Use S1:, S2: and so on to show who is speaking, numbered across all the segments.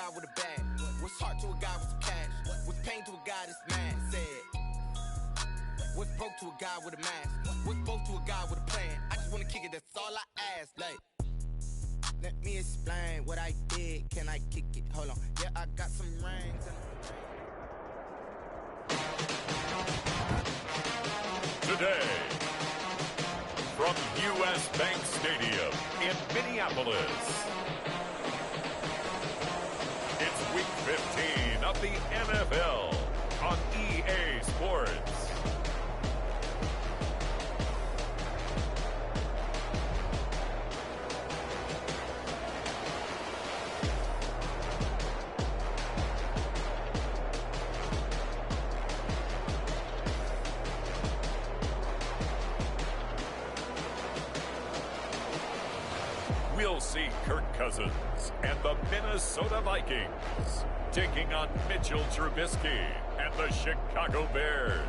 S1: guy with a bag? What's heart to a guy with some cash? What's pain to a guy that's mad? Said. What's broke to a guy with a mask? What's both to a guy with a plan? I just wanna kick it, that's all I ask. Like, let me explain what I did. Can I kick it? Hold on. Yeah, I got some rings.
S2: Today, from U.S. Bank Stadium in Minneapolis, it's Week 15 of the NFL on EA Sports. We'll see Kirk Cousins and the Minnesota Vikings taking on Mitchell Trubisky and the Chicago Bears.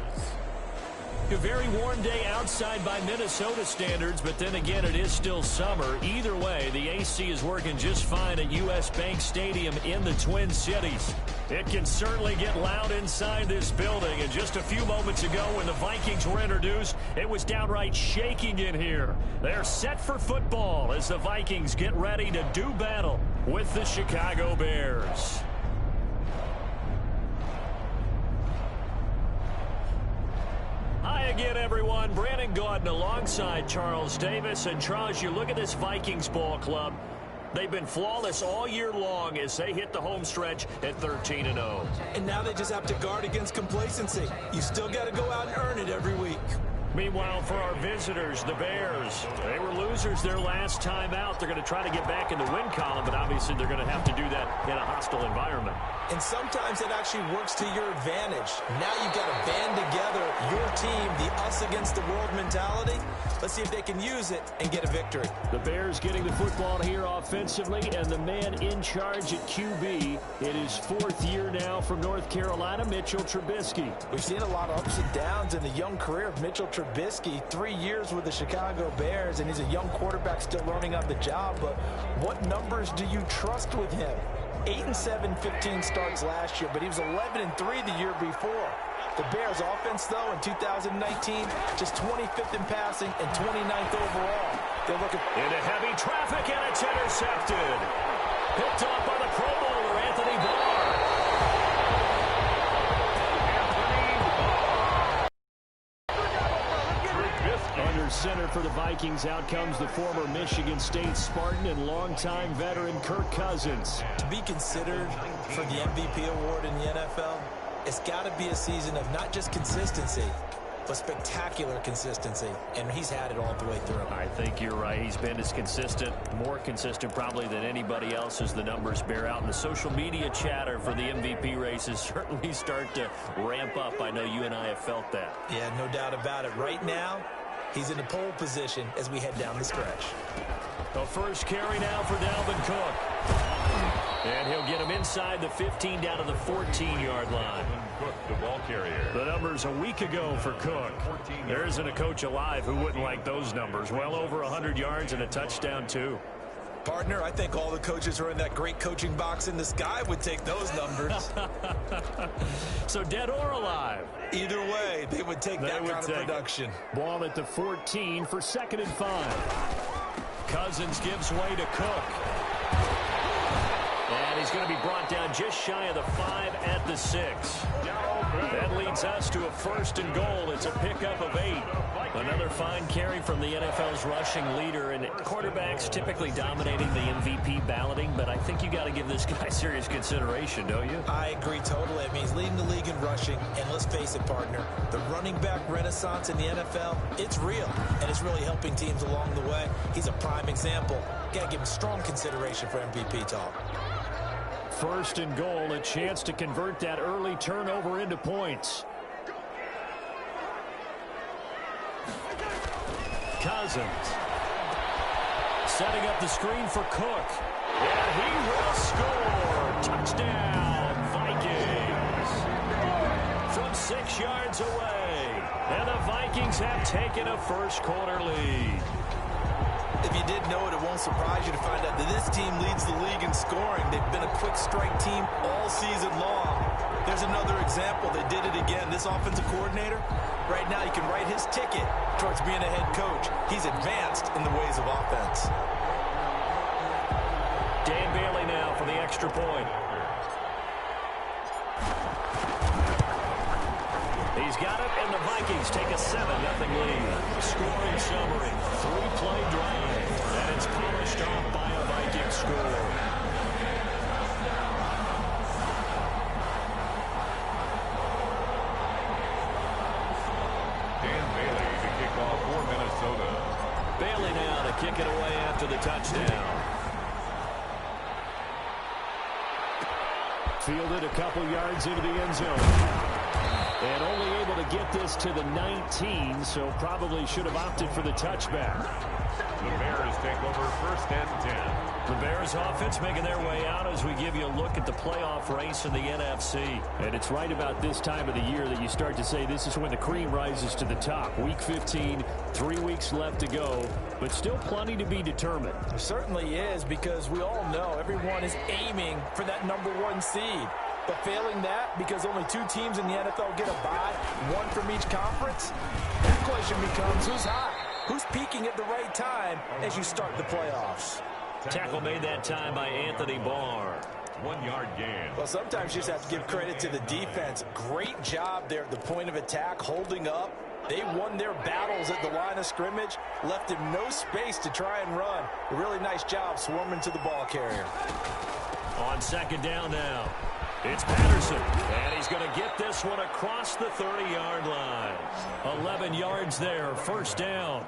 S3: A very warm day outside by Minnesota standards, but then again, it is still summer. Either way, the AC is working just fine at U.S. Bank Stadium in the Twin Cities. It can certainly get loud inside this building, and just a few moments ago when the Vikings were introduced, it was downright shaking in here. They're set for football as the Vikings get ready to do battle with the Chicago Bears. Hi again, everyone. Brandon Gaudin alongside Charles Davis. And Charles, you look at this Vikings ball club. They've been flawless all year long as they hit the home stretch at 13-0.
S4: And now they just have to guard against complacency. You still got to go out and earn it every week.
S3: Meanwhile, for our visitors, the Bears, they were losers their last time out. They're going to try to get back in the win column, but obviously they're going to have to do that in a hostile environment.
S4: And sometimes it actually works to your advantage. Now you've got to band together your team, the us against the world mentality. Let's see if they can use it and get a victory.
S3: The Bears getting the football here offensively, and the man in charge at QB. It is fourth year now from North Carolina, Mitchell Trubisky.
S4: We've seen a lot of ups and downs in the young career of Mitchell Trubisky. 3 years with the Chicago Bears, and he's a young quarterback still learning on the job. But what numbers do you trust with him? 8-7, 15 starts last year, but he was 11-3 the year before. The Bears offense, though, in 2019, just 25th in passing and 29th overall. They're looking
S3: into heavy traffic, and it's intercepted. Picked off by the Pro Bowler, Anthony Barr. Under center for the Vikings, out comes the former Michigan State Spartan and longtime veteran Kirk Cousins.
S4: To be considered for the MVP award in the NFL, it's got to be a season of not just consistency, but spectacular consistency, and he's had it all the way through.
S3: I think you're right. He's been as consistent, more consistent probably than anybody else as the numbers bear out. And the social media chatter for the MVP races certainly start to ramp up. I know you and I have felt that.
S4: Yeah, no doubt about it. Right now, he's in the pole position as we head down the stretch.
S3: The first carry now for Dalvin Cook. And he'll get him inside the 15 down to the 14-yard line.
S2: Cook, the ball carrier.
S3: The numbers a week ago for Cook. There isn't a coach alive who wouldn't like those numbers. Well over 100 yards and a touchdown, too.
S4: Partner, I think all the coaches are in that great coaching box in the sky would take those numbers.
S3: So dead or alive?
S4: Either way, they would take that kind of production.
S3: Ball at the 14 for 2nd and 5. Cousins gives way to Cook. And he's going to be brought down just shy of the 5 at the 6. That leads us to a 1st and goal. It's a pickup of 8. Another fine carry from the NFL's rushing leader, and quarterbacks typically dominating the MVP balloting, but I think you got to give this guy serious consideration, don't you?
S4: I agree totally. I mean, he's leading the league in rushing, and let's face it, partner, the running back renaissance in the NFL, it's real, and it's really helping teams along the way. He's a prime example. Got to give him strong consideration for MVP talk.
S3: 1st and goal, a chance to convert that early turnover into points. Cousins setting up the screen for Cook, and he will score. Touchdown, Vikings. From 6 yards away, and the Vikings have taken a first quarter lead.
S4: If you didn't know it, it won't surprise you to find out that this team leads the league in scoring. They've been a quick strike team all season long. There's another example. They did it again. This offensive coordinator, right now, he can write his ticket towards being a head coach. He's advanced in the ways of offense.
S3: Dan Bailey now for the extra point. He's got it, and the Vikings take a 7-0 lead. Scoring summary, 3-play drive, and it's polished off by a Viking score.
S2: Dan Bailey to kick off for Minnesota.
S3: Bailey now to kick it away after the touchdown. Fielded a couple yards into the end zone. And only able to get this to the 19, so probably should have opted for the touchback.
S2: The Bears take over 1st and 10.
S3: The Bears offense making their way out as we give you a look at the playoff race in the NFC. And it's right about this time of the year that you start to say this is when the cream rises to the top. Week 15, 3 weeks left to go, but still plenty to be determined.
S4: There certainly is, because we all know everyone is aiming for that #1 seed. But failing that, because only 2 teams in the NFL get a bye, 1 from each conference, the question becomes who's hot? Who's peaking at the right time as you start the playoffs?
S3: Tackle made that time by Anthony Barr.
S2: 1-yard gain.
S4: Well, sometimes you just have to give credit to the defense. Great job there at the point of attack, holding up. They won their battles at the line of scrimmage, left him no space to try and run. A really nice job swarming to the ball carrier.
S3: On 2nd down now. It's Patterson, and he's going to get this one across the 30-yard line. 11 yards there, 1st down.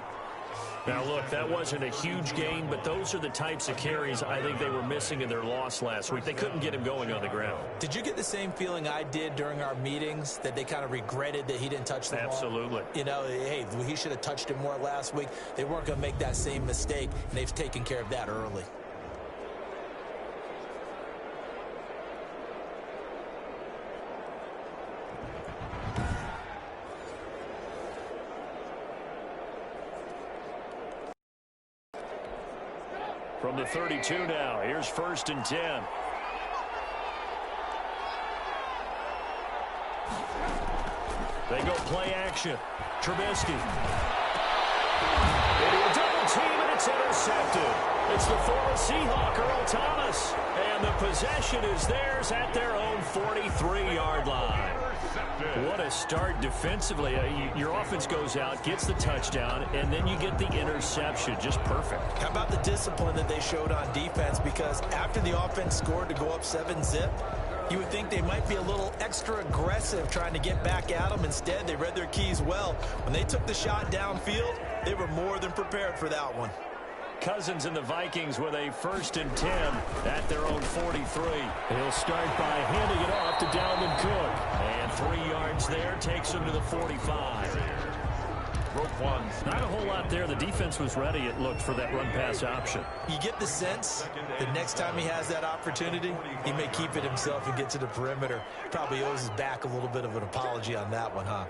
S3: Now, look, that wasn't a huge gain, but those are the types of carries I think they were missing in their loss last week. They couldn't get him going on the ground.
S4: Did you get the same feeling I did during our meetings, that they kind of regretted that he didn't touch the ball?
S3: Absolutely.
S4: You know, hey, he should have touched it more last week. They weren't going to make that same mistake, and they've taken care of that early.
S3: From the 32 now, here's 1st and 10. They go play action. Trubisky. They do a double team, and it's intercepted. It's the former Seahawk, Earl Thomas. And the possession is theirs at their own 43-yard line. What a start defensively. Your offense goes out, gets the touchdown, and then you get the interception. Just perfect. How about the discipline that they showed on defense? Because after the offense scored to go up 7-zip, you would think they might be a little extra aggressive trying to get back at them. Instead, they read their keys well. When they took the shot downfield, they were more than prepared for that one. Cousins and the Vikings with a 1st and 10 at their own 43. He'll start by handing it off to Dalvin Cook. And 3 yards there takes him to the 45.
S2: Broke one.
S3: Not a whole lot there. The defense was ready, it looked, for that run-pass option.
S4: You get the sense that next time he has that opportunity, he may keep it himself and get to the perimeter. Probably owes his back a little bit of an apology on that one, huh?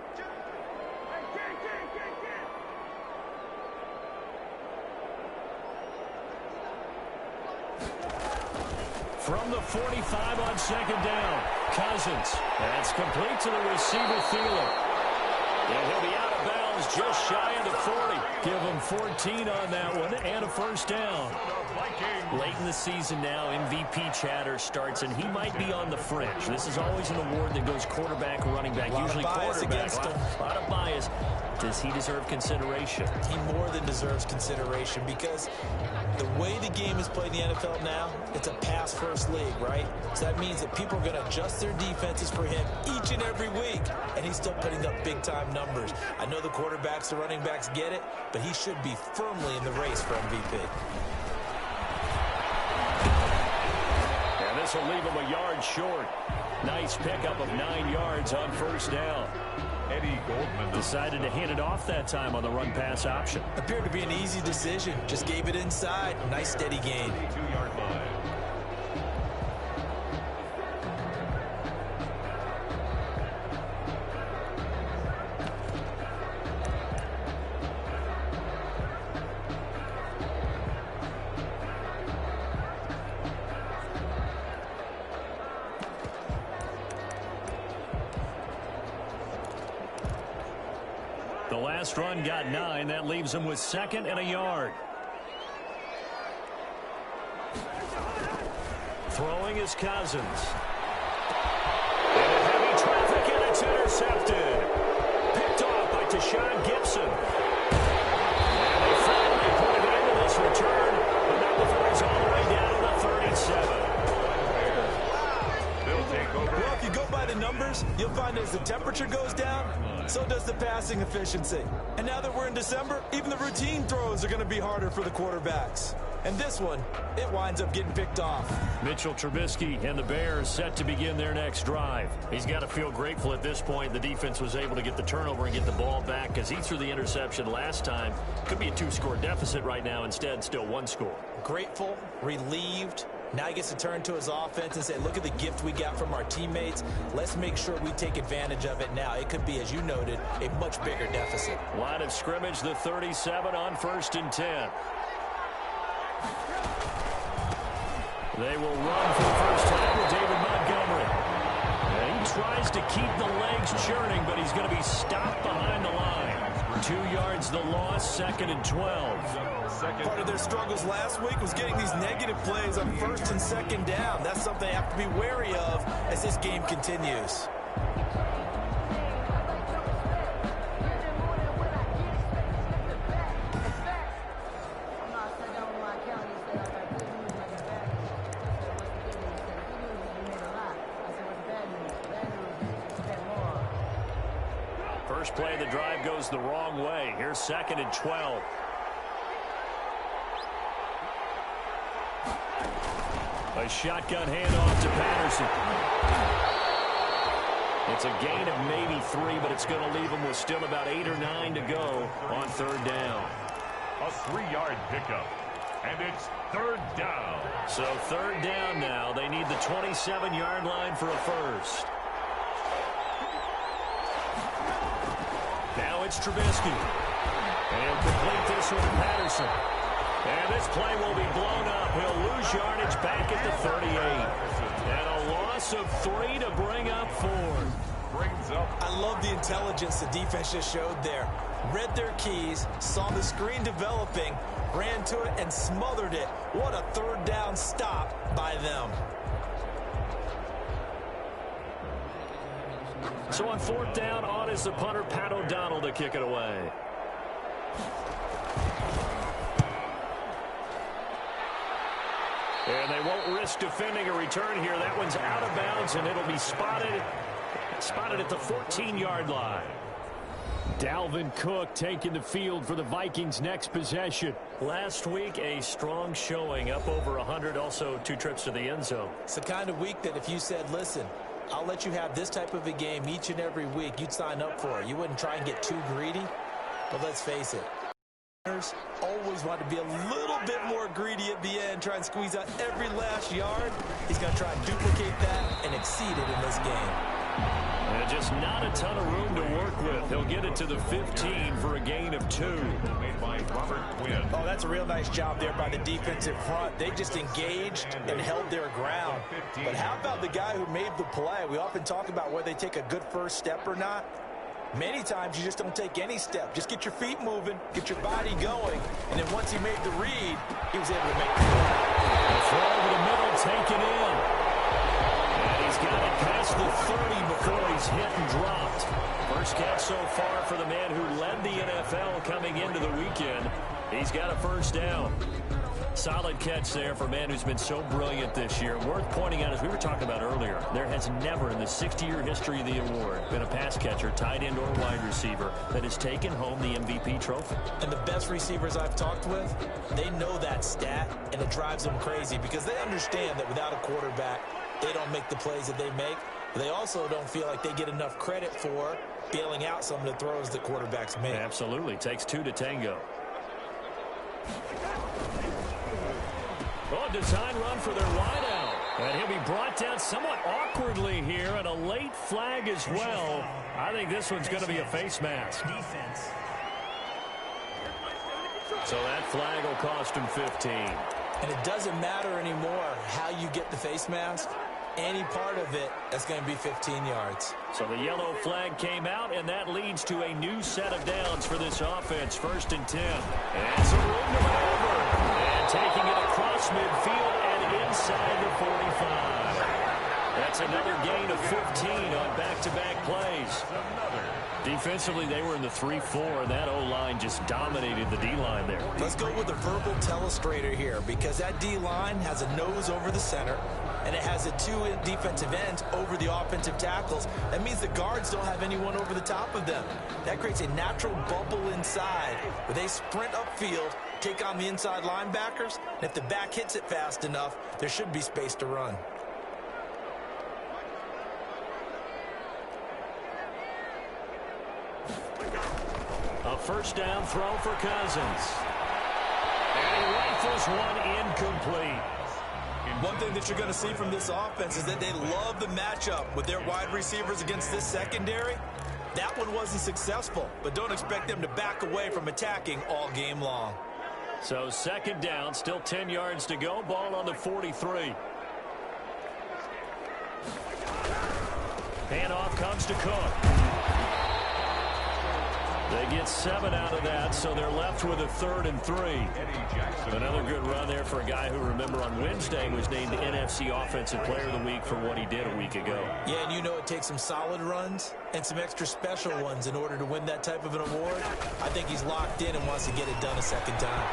S3: From the 45 on 2nd down, Cousins. That's complete to the receiver, Thielen. And he'll be out of bounds just shy of the 40. Give him 14 on that one and a 1st down. Late in the season now, MVP chatter starts, and he might be on the fringe. This is always an award that goes quarterback, running back, usually quarterback. A lot of bias. Does he deserve consideration? He more than deserves consideration, because the way the game is played in the NFL now, it's a pass-first league, right? So that means that people are going to adjust their defenses for him each and every week, and he's still putting up big-time numbers. I know the quarterbacks, the running backs get it, but he should be firmly in the race for MVP. And this will leave him a yard short. Nice pickup of 9 yards on 1st down.
S2: Eddie Goldman
S3: decided to hand it off that time on the run-pass option.
S4: Appeared to be an easy decision. Just gave it inside. Nice steady gain.
S2: 2-yard line.
S3: last run got 9. That leaves him with 2nd and a yard. Throwing is Cousins. Into heavy traffic, and it's intercepted. Picked off by Tashawn Gibson. And they finally put it into this return, but not before he's all the way down to the 37.
S4: Well, if you go by the numbers, you'll find as the temperature goes down, so does the passing efficiency. And now that we're in December, even the routine throws are going to be harder for the quarterbacks. And this one, it winds up getting picked off.
S3: Mitchell Trubisky and the Bears set to begin their next drive. He's got to feel grateful at this point the defense was able to get the turnover and get the ball back because he threw the interception last time. Could be a 2-score deficit right now. Instead, still 1 score. Grateful, relieved. Now he gets to turn to his offense and say, look at the gift we got from our teammates. Let's make sure we take advantage of it now. It could be, as you noted, a much bigger deficit. Line of scrimmage, the 37 on 1st and 10. They will run for the first time with David Montgomery. And he tries to keep the legs churning, but he's going to be stopped behind the line. 2 yards the loss, 2nd and 12.
S4: Part of their struggles last week was getting these negative plays on 1st and 2nd down. That's something they have to be wary of as this game continues.
S3: First play of the drive goes the wrong way. Here's 2nd and 12. A shotgun handoff to Patterson. It's a gain of maybe 3, but it's going to leave him with still about 8 or 9 to go on 3rd down.
S2: A 3-yard pickup, and it's 3rd down.
S3: So 3rd down now. They need the 27-yard line for a first. Now it's Trubisky. And he'll complete this one to Patterson. And this play will be blown up. He'll lose yardage back at the 38. And a loss of 3 to bring up 4.
S4: I love the intelligence the defense just showed there. Read their keys, saw the screen developing, ran to it, and smothered it. What a 3rd down stop by them.
S3: So on 4th down, on is the punter, Pat O'Donnell, to kick it away. And they won't risk defending a return here. That one's out of bounds, and it'll be spotted at the 14-yard line. Dalvin Cook taking the field for the Vikings' next possession. Last week, a strong showing, up over 100, also 2 trips to the end zone.
S4: It's the kind of week that if you said, listen, I'll let you have this type of a game each and every week, you'd sign up for it. You wouldn't try and get too greedy. But let's face it, always want to be a little bit more greedy at the end, try and squeeze out every last yard. He's going to try and duplicate that and exceed it in this game.
S3: And just not a ton of room to work with. He'll get it to the 15 for a gain of 2.
S4: Oh, that's a real nice job there by the defensive front. They just engaged and held their ground. But how about the guy who made the play? We often talk about whether they take a good first step or not. Many times you just don't take any step. Just get your feet moving, get your body going, and then once he made the read, he was able to make the play.
S3: The throw over the middle, taken in. And he's got it past the 30 before he's hit and dropped. First catch so far for the man who led the NFL coming into the weekend. He's got a first down. Solid catch there for a man who's been so brilliant this year. Worth pointing out, as we were talking about earlier, there has never in the 60-year history of the award been a pass catcher, tight end, or wide receiver that has taken home the MVP trophy.
S4: And the best receivers I've talked with, they know that stat, and it drives them crazy because they understand that without a quarterback, they don't make the plays that they make. But they also don't feel like they get enough credit for bailing out some of the throws the quarterbacks make.
S3: Absolutely. Takes 2 to tango. Oh, design run for their wideout. And he'll be brought down somewhat awkwardly here, and a late flag as well. I think this one's going to be a face mask. So that flag will cost him 15.
S4: And it doesn't matter anymore how you get the face mask. any part of it, that's going to be 15 yards.
S3: So the yellow flag came out, and that leads to a new set of downs for this offense. 1st and 10. And some room to maneuver. And taking it across midfield and inside the 45. That's another gain of 15 on back-to-back plays. Defensively, they were in the 3-4, and that O-line just dominated the D-line there.
S4: Let's go with a verbal telestrator here, because that D-line has a nose over the center, and it has a 2 defensive ends over the offensive tackles. That means the guards don't have anyone over the top of them. That creates a natural bubble inside where they sprint upfield, take on the inside linebackers, and if the back hits it fast enough, there should be space to run.
S3: A 1st down throw for Cousins. And he rifles one incomplete.
S4: One thing that you're going to see from this offense is that they love the matchup with their wide receivers against this secondary. That one wasn't successful, but don't expect them to back away from attacking all game long.
S3: So 2nd down, still 10 yards to go. Ball on the 43. Handoff comes to Cook. They get 7 out of that, so they're left with a 3rd and 3. Another good run there for a guy who, remember, on Wednesday was named the NFC Offensive Player of the Week for what he did a week ago.
S4: Yeah, and you know it takes some solid runs and some extra special ones in order to win that type of an award. I think he's locked in and wants to get it done a 2nd time.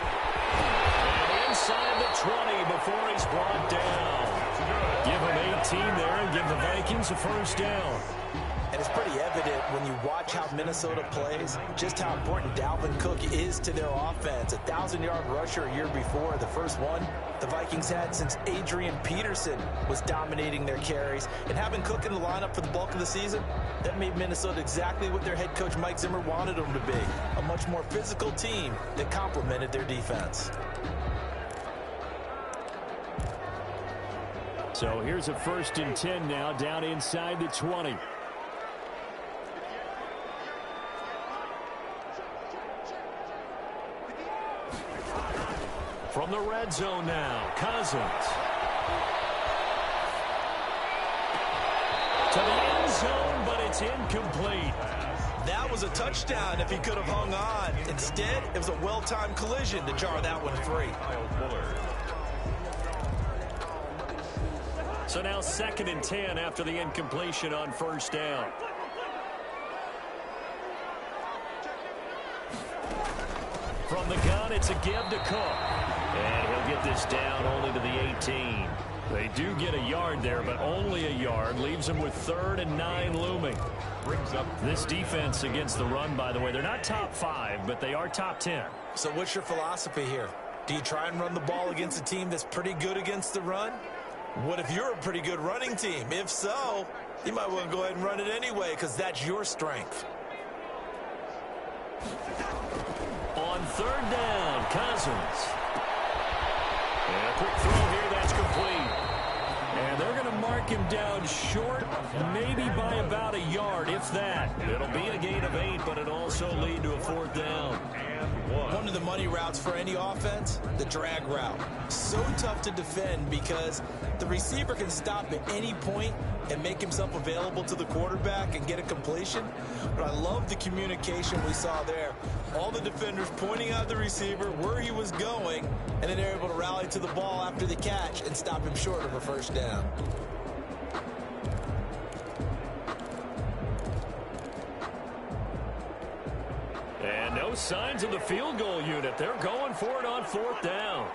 S3: And inside the 20 before he's brought down. Give him 18 there and give the Vikings a 1st down.
S4: And it's pretty evident when you watch how Minnesota plays, just how important Dalvin Cook is to their offense. A 1,000-yard rusher a year before, the first one the Vikings had since Adrian Peterson was dominating their carries. And having Cook in the lineup for the bulk of the season, that made Minnesota exactly what their head coach Mike Zimmer wanted them to be. A much more physical team that complemented their defense.
S3: So here's a 1st and 10 now, down inside the 20. From the red zone now, Cousins. To the end zone, but it's incomplete.
S4: That was a touchdown if he could have hung on. Instead, it was a well-timed collision to jar that one free.
S3: So now 2nd and 10 after the incompletion on 1st down. From the gun, it's a give to Cook. And he'll get this down only to the 18. They do get a yard there, but only a yard. Leaves them with 3rd and 9 looming. Brings up this defense against the run, by the way. They're not top 5, but they are top 10.
S4: So what's your philosophy here? Do you try and run the ball against a team that's pretty good against the run? What if you're a pretty good running team? If so, you might want to go ahead and run it anyway because that's your strength.
S3: On 3rd down, Cousins. And a quick throw here, that's complete. And they're going to mark him down short, maybe by about a yard, if that. It'll be a gain of 8, but it'll also lead to a 4th down.
S4: One of the money routes for any offense, the drag route. So tough to defend because the receiver can stop at any point and make himself available to the quarterback and get a completion. But I love the communication we saw there. All the defenders pointing out the receiver where he was going, and then they're able to rally to the ball after the catch and stop him short of a 1st down.
S3: And no signs of the field goal unit. They're going for it on 4th down.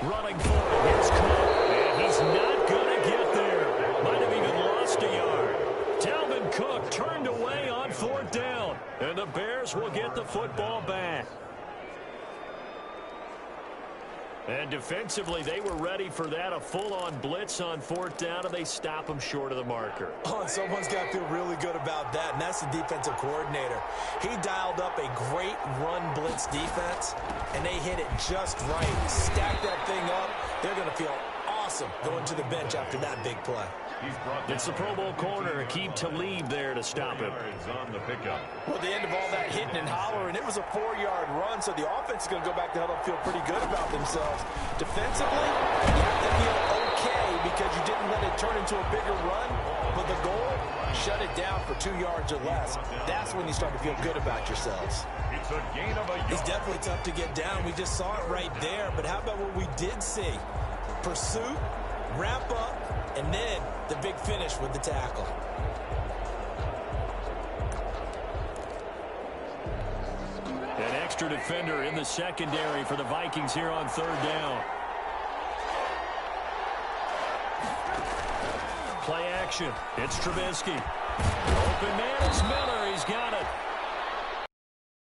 S3: Running for it. Here's Cook. And he's not going to get there. Might have even lost a yard. Dalvin Cook turned away on 4th down. And the Bears will get the football back. And defensively, they were ready for that, a full-on blitz on 4th down, and they stop them short of the marker.
S4: Oh, and someone's got to feel really good about that, and that's the defensive coordinator. He dialed up a great run blitz defense, and they hit it just right. Stack that thing up. They're going to feel awesome going to the bench after that big play.
S3: It's the Pro Bowl corner, Aqib Talib there to stop him.
S2: On the pickup.
S4: Well, at the end of all that hitting and hollering, it was a 4-yard run, so the offense is going to go back to huddle and feel pretty good about themselves. Defensively, you have to feel okay because you didn't let it turn into a bigger run, but the goal, shut it down for 2 yards or less. That's when you start to feel good about yourselves.
S2: It's a gain of a yard.
S5: He's definitely tough to get down. We just saw it right there, but how about what we did see? Pursuit, wrap up, and then the big finish with the tackle.
S3: An extra defender in the secondary for the Vikings here on 3rd down. Play action. It's Trubisky. Open man is Miller. He's got it.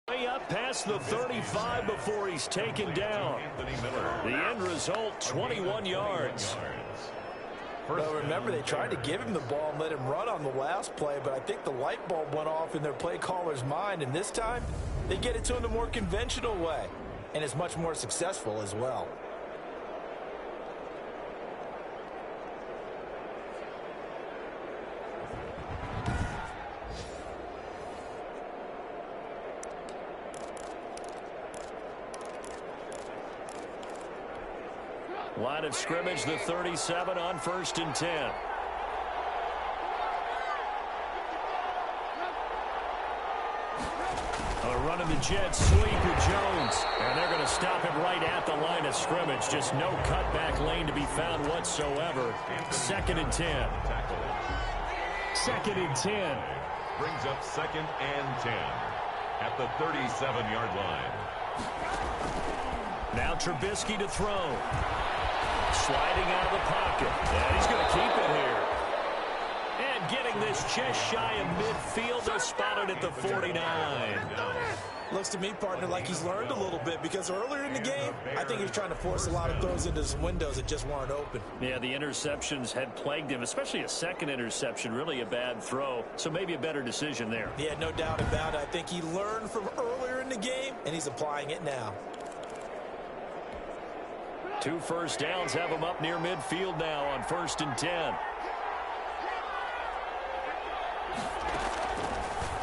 S3: Way up past the 35 before he's taken down. The end result, 21 yards.
S4: Well, remember, they tried to give him the ball and let him run on the last play, but I think the light bulb went off in their play caller's mind, and this time they get it to him the more conventional way, and it's much more successful as well.
S3: Line of scrimmage, the 37 on 1st and 10. A run in the jet sweep with Jones. And they're going to stop him right at the line of scrimmage. Just no cutback lane to be found whatsoever. 2nd and 10. 2nd and 10.
S2: Brings up 2nd and 10 at the 37-yard line.
S3: Now Trubisky to throw. Sliding out of the pocket. And he's going to keep it here. And getting this just shy of midfield. They're spotted at the 49.
S5: Looks to me, partner, like he's learned a little bit because earlier in the game, I think he was trying to force a lot of throws into some windows that just weren't open.
S3: Yeah, the interceptions had plagued him, especially a second interception, really a bad throw. So maybe a better decision there.
S5: Yeah, no doubt about it. I think he learned from earlier in the game, and he's applying it now.
S3: 2 first downs have him up near midfield now on 1st and 10.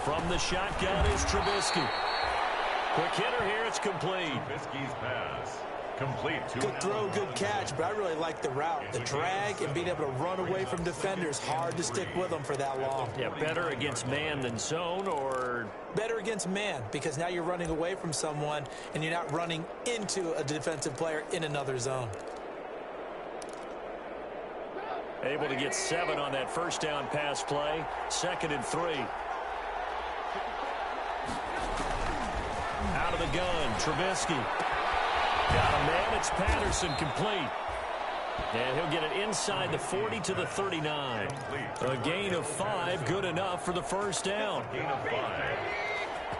S3: From the shotgun is Trubisky. Quick hitter here, it's complete.
S2: Trubisky's pass. Complete.
S5: Good throw, good catch, but I really like the route. The drag and being able to run away from defenders, hard to stick with them for that long.
S3: Yeah, better against man than zone, or?
S5: Better against man, because now you're running away from someone and you're not running into a defensive player in another zone.
S3: Able to get 7 on that first down pass play. 2nd and 3. Out of the gun, Trubisky. Got a man, it's Patterson, complete. And he'll get it inside the 40 to the 39. A gain of 5, good enough for the first down.
S2: Gain of 5.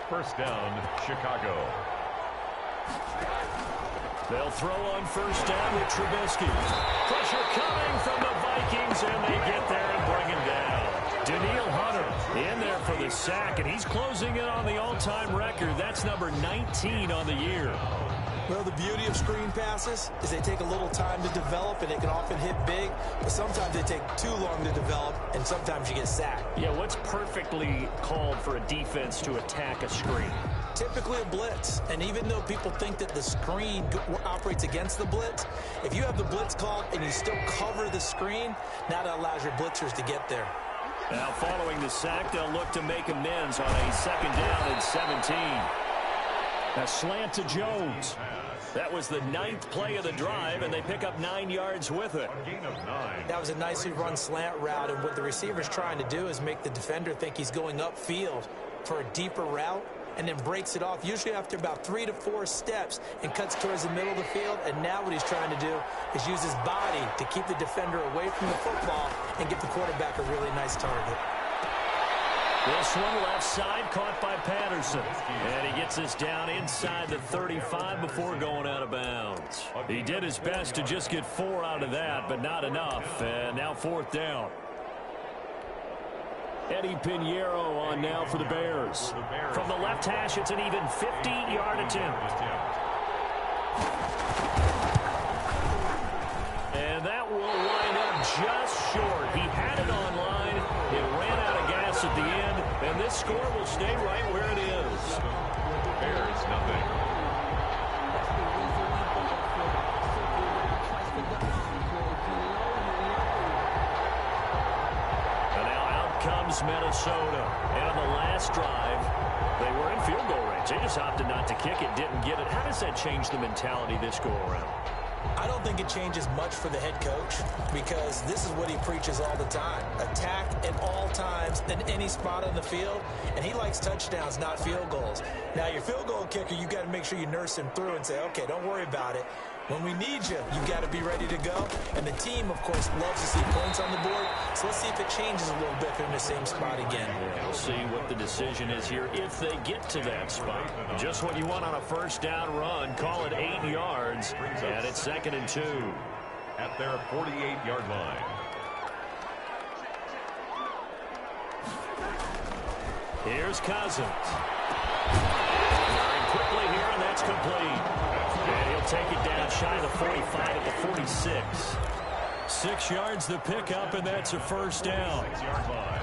S2: First down, Chicago.
S3: They'll throw on first down with Trubisky. Pressure coming from the Vikings, and they get there and bring him down. Daniil Hunter in there for the sack, and he's closing in on the all-time record. That's number 19 on the year.
S5: Well, the beauty of screen passes is they take a little time to develop, and they can often hit big, but sometimes they take too long to develop, and sometimes you get sacked.
S3: Yeah, what's perfectly called for a defense to attack a screen?
S5: Typically a blitz, and even though people think that the screen operates against the blitz, if you have the blitz called and you still cover the screen, now that allows your blitzers to get there.
S3: Now, following the sack, they'll look to make amends on a 2nd down and 17. A slant to Jones. That was the 9th play of the drive, and they pick up 9 yards with it.
S5: That was a nicely run slant route, and what the receiver's trying to do is make the defender think he's going upfield for a deeper route, and then breaks it off, usually after about 3 to 4 steps, and cuts towards the middle of the field. And now what he's trying to do is use his body to keep the defender away from the football and get the quarterback a really nice target.
S3: This one left side, caught by Patterson. And he gets us down inside the 35 before going out of bounds. He did his best to just get 4 out of that, but not enough. And now 4th down. Eddie Pinheiro on now for the Bears. From the left hash, it's an even 50-yard attempt. And that just short. He had it on line. It ran out of gas at the end, and this score will stay right where it is.
S2: Bears nothing.
S3: And now out comes Minnesota. And on the last drive, they were in field goal range. They just opted not to kick it, didn't get it. How does that change the mentality this go-around?
S5: I don't think it changes much for the head coach because this is what he preaches all the time. Attack at all times in any spot on the field, and he likes touchdowns, not field goals. Now, your field goal kicker, you got to make sure you nurse him through and say, okay, don't worry about it. When we need you, you got to be ready to go. And the team, of course, loves to see points on the board. So let's see if it changes a little bit if they're in the same spot again.
S3: Yeah, we'll see what the decision is here if they get to that spot. Just what you want on a first down run. Call it 8 yards. And it's 2nd and 2.
S2: At their 48-yard line.
S3: Here's Cousins. Very quickly here, and that's complete. And he'll take it down shy of the 45 at the 46. 6 yards the pickup, and that's a first down.
S2: 6-yard line.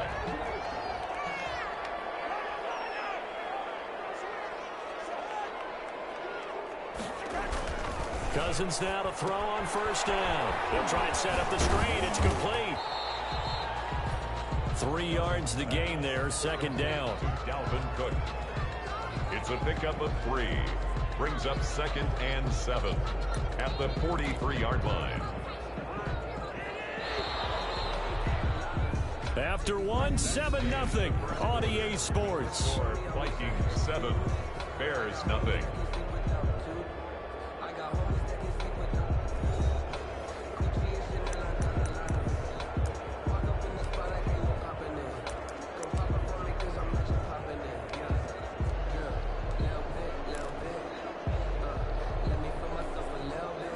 S3: Cousins now to throw on first down. He'll try and set up the screen. It's complete. 3 yards the gain there, 2nd down.
S2: Dalvin Cook. It's a pickup of 3. Brings up 2nd and 7 at the 43-yard line.
S3: After 1, 7-0 on EA Sports.
S2: Vikings 7, Bears nothing.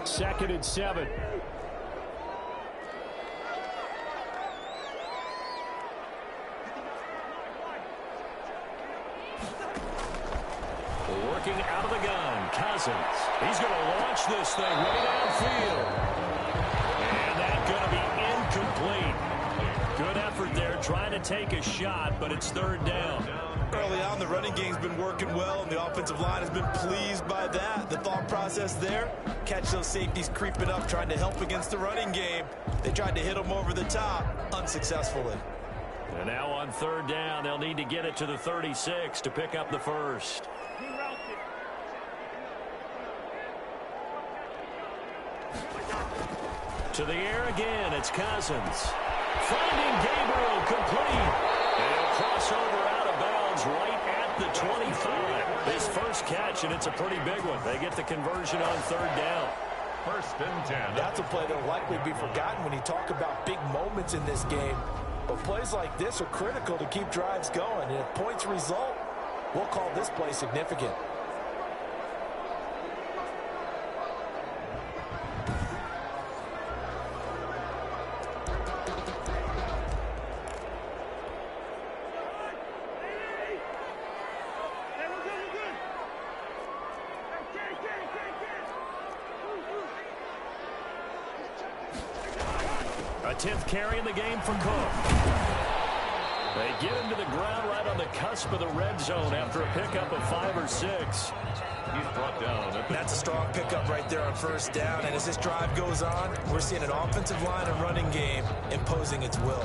S3: Second and 7. Working out of the gun, Cousins. He's going to launch this thing way downfield. And that's going to be incomplete. Good effort there, trying to take a shot, but it's 3rd down.
S6: Early on, the running game's been working well, and the offensive line has been pleased by that. The thought process there, catch those safeties creeping up, trying to help against the running game. They tried to hit them over the top, unsuccessfully.
S3: And now on 3rd down, they'll need to get it to the 36 to pick up the first. To the air again, it's Cousins. Finding Gabriel, complete. And he'll cross over out of bounds right at the 25. His first catch, and it's a pretty big one. They get the conversion on 3rd down.
S2: 1st and 10.
S4: That's a play that will likely be forgotten when you talk about big moments in this game. But plays like this are critical to keep drives going. And if points result, we'll call this play significant.
S3: A 10th carry in the game for Cook. They get him to the ground right on the cusp of the red zone after a pickup of 5 or 6.
S2: He's brought down.
S6: That's a strong pickup right there on 1st down, and as this drive goes on, we're seeing an offensive line and running game imposing its will.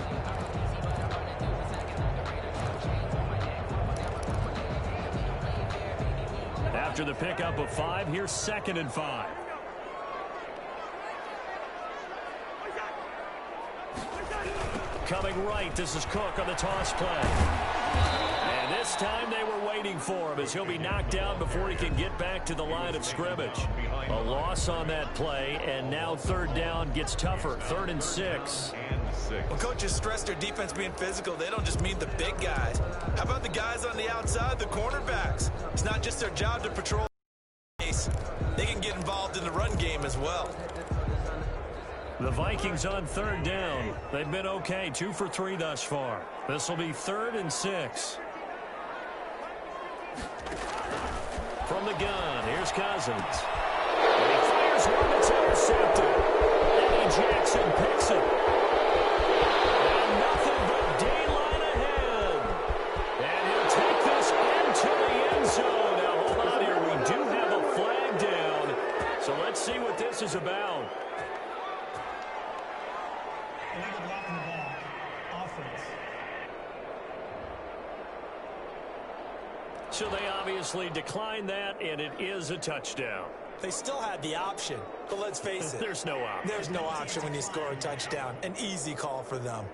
S3: After the pickup of 5, here's 2nd and 5. Coming right, this is Cook on the toss play. And this time they were waiting for him as he'll be knocked down before he can get back to the line of scrimmage. A loss on that play, and now 3rd down gets tougher. 3rd and 6.
S6: When coaches stress their defense being physical, they don't just mean the big guys. How about the guys on the outside, the cornerbacks? It's not just their job to patrol the base. They can get involved in the run game as well.
S3: The Vikings on 3rd down. They've been okay, 2 for 3 thus far. This will be 3rd and 6. From the gun, here's Cousins. And he fires one that's intercepted. Eddie Jackson picks it. abound.
S5: Illegal blocking the ball. Offense.
S3: So they obviously declined that, and it is a touchdown.
S5: They still had the option, but let's face it.
S3: There's no option.
S5: There's no option when you score a touchdown. An easy call for them.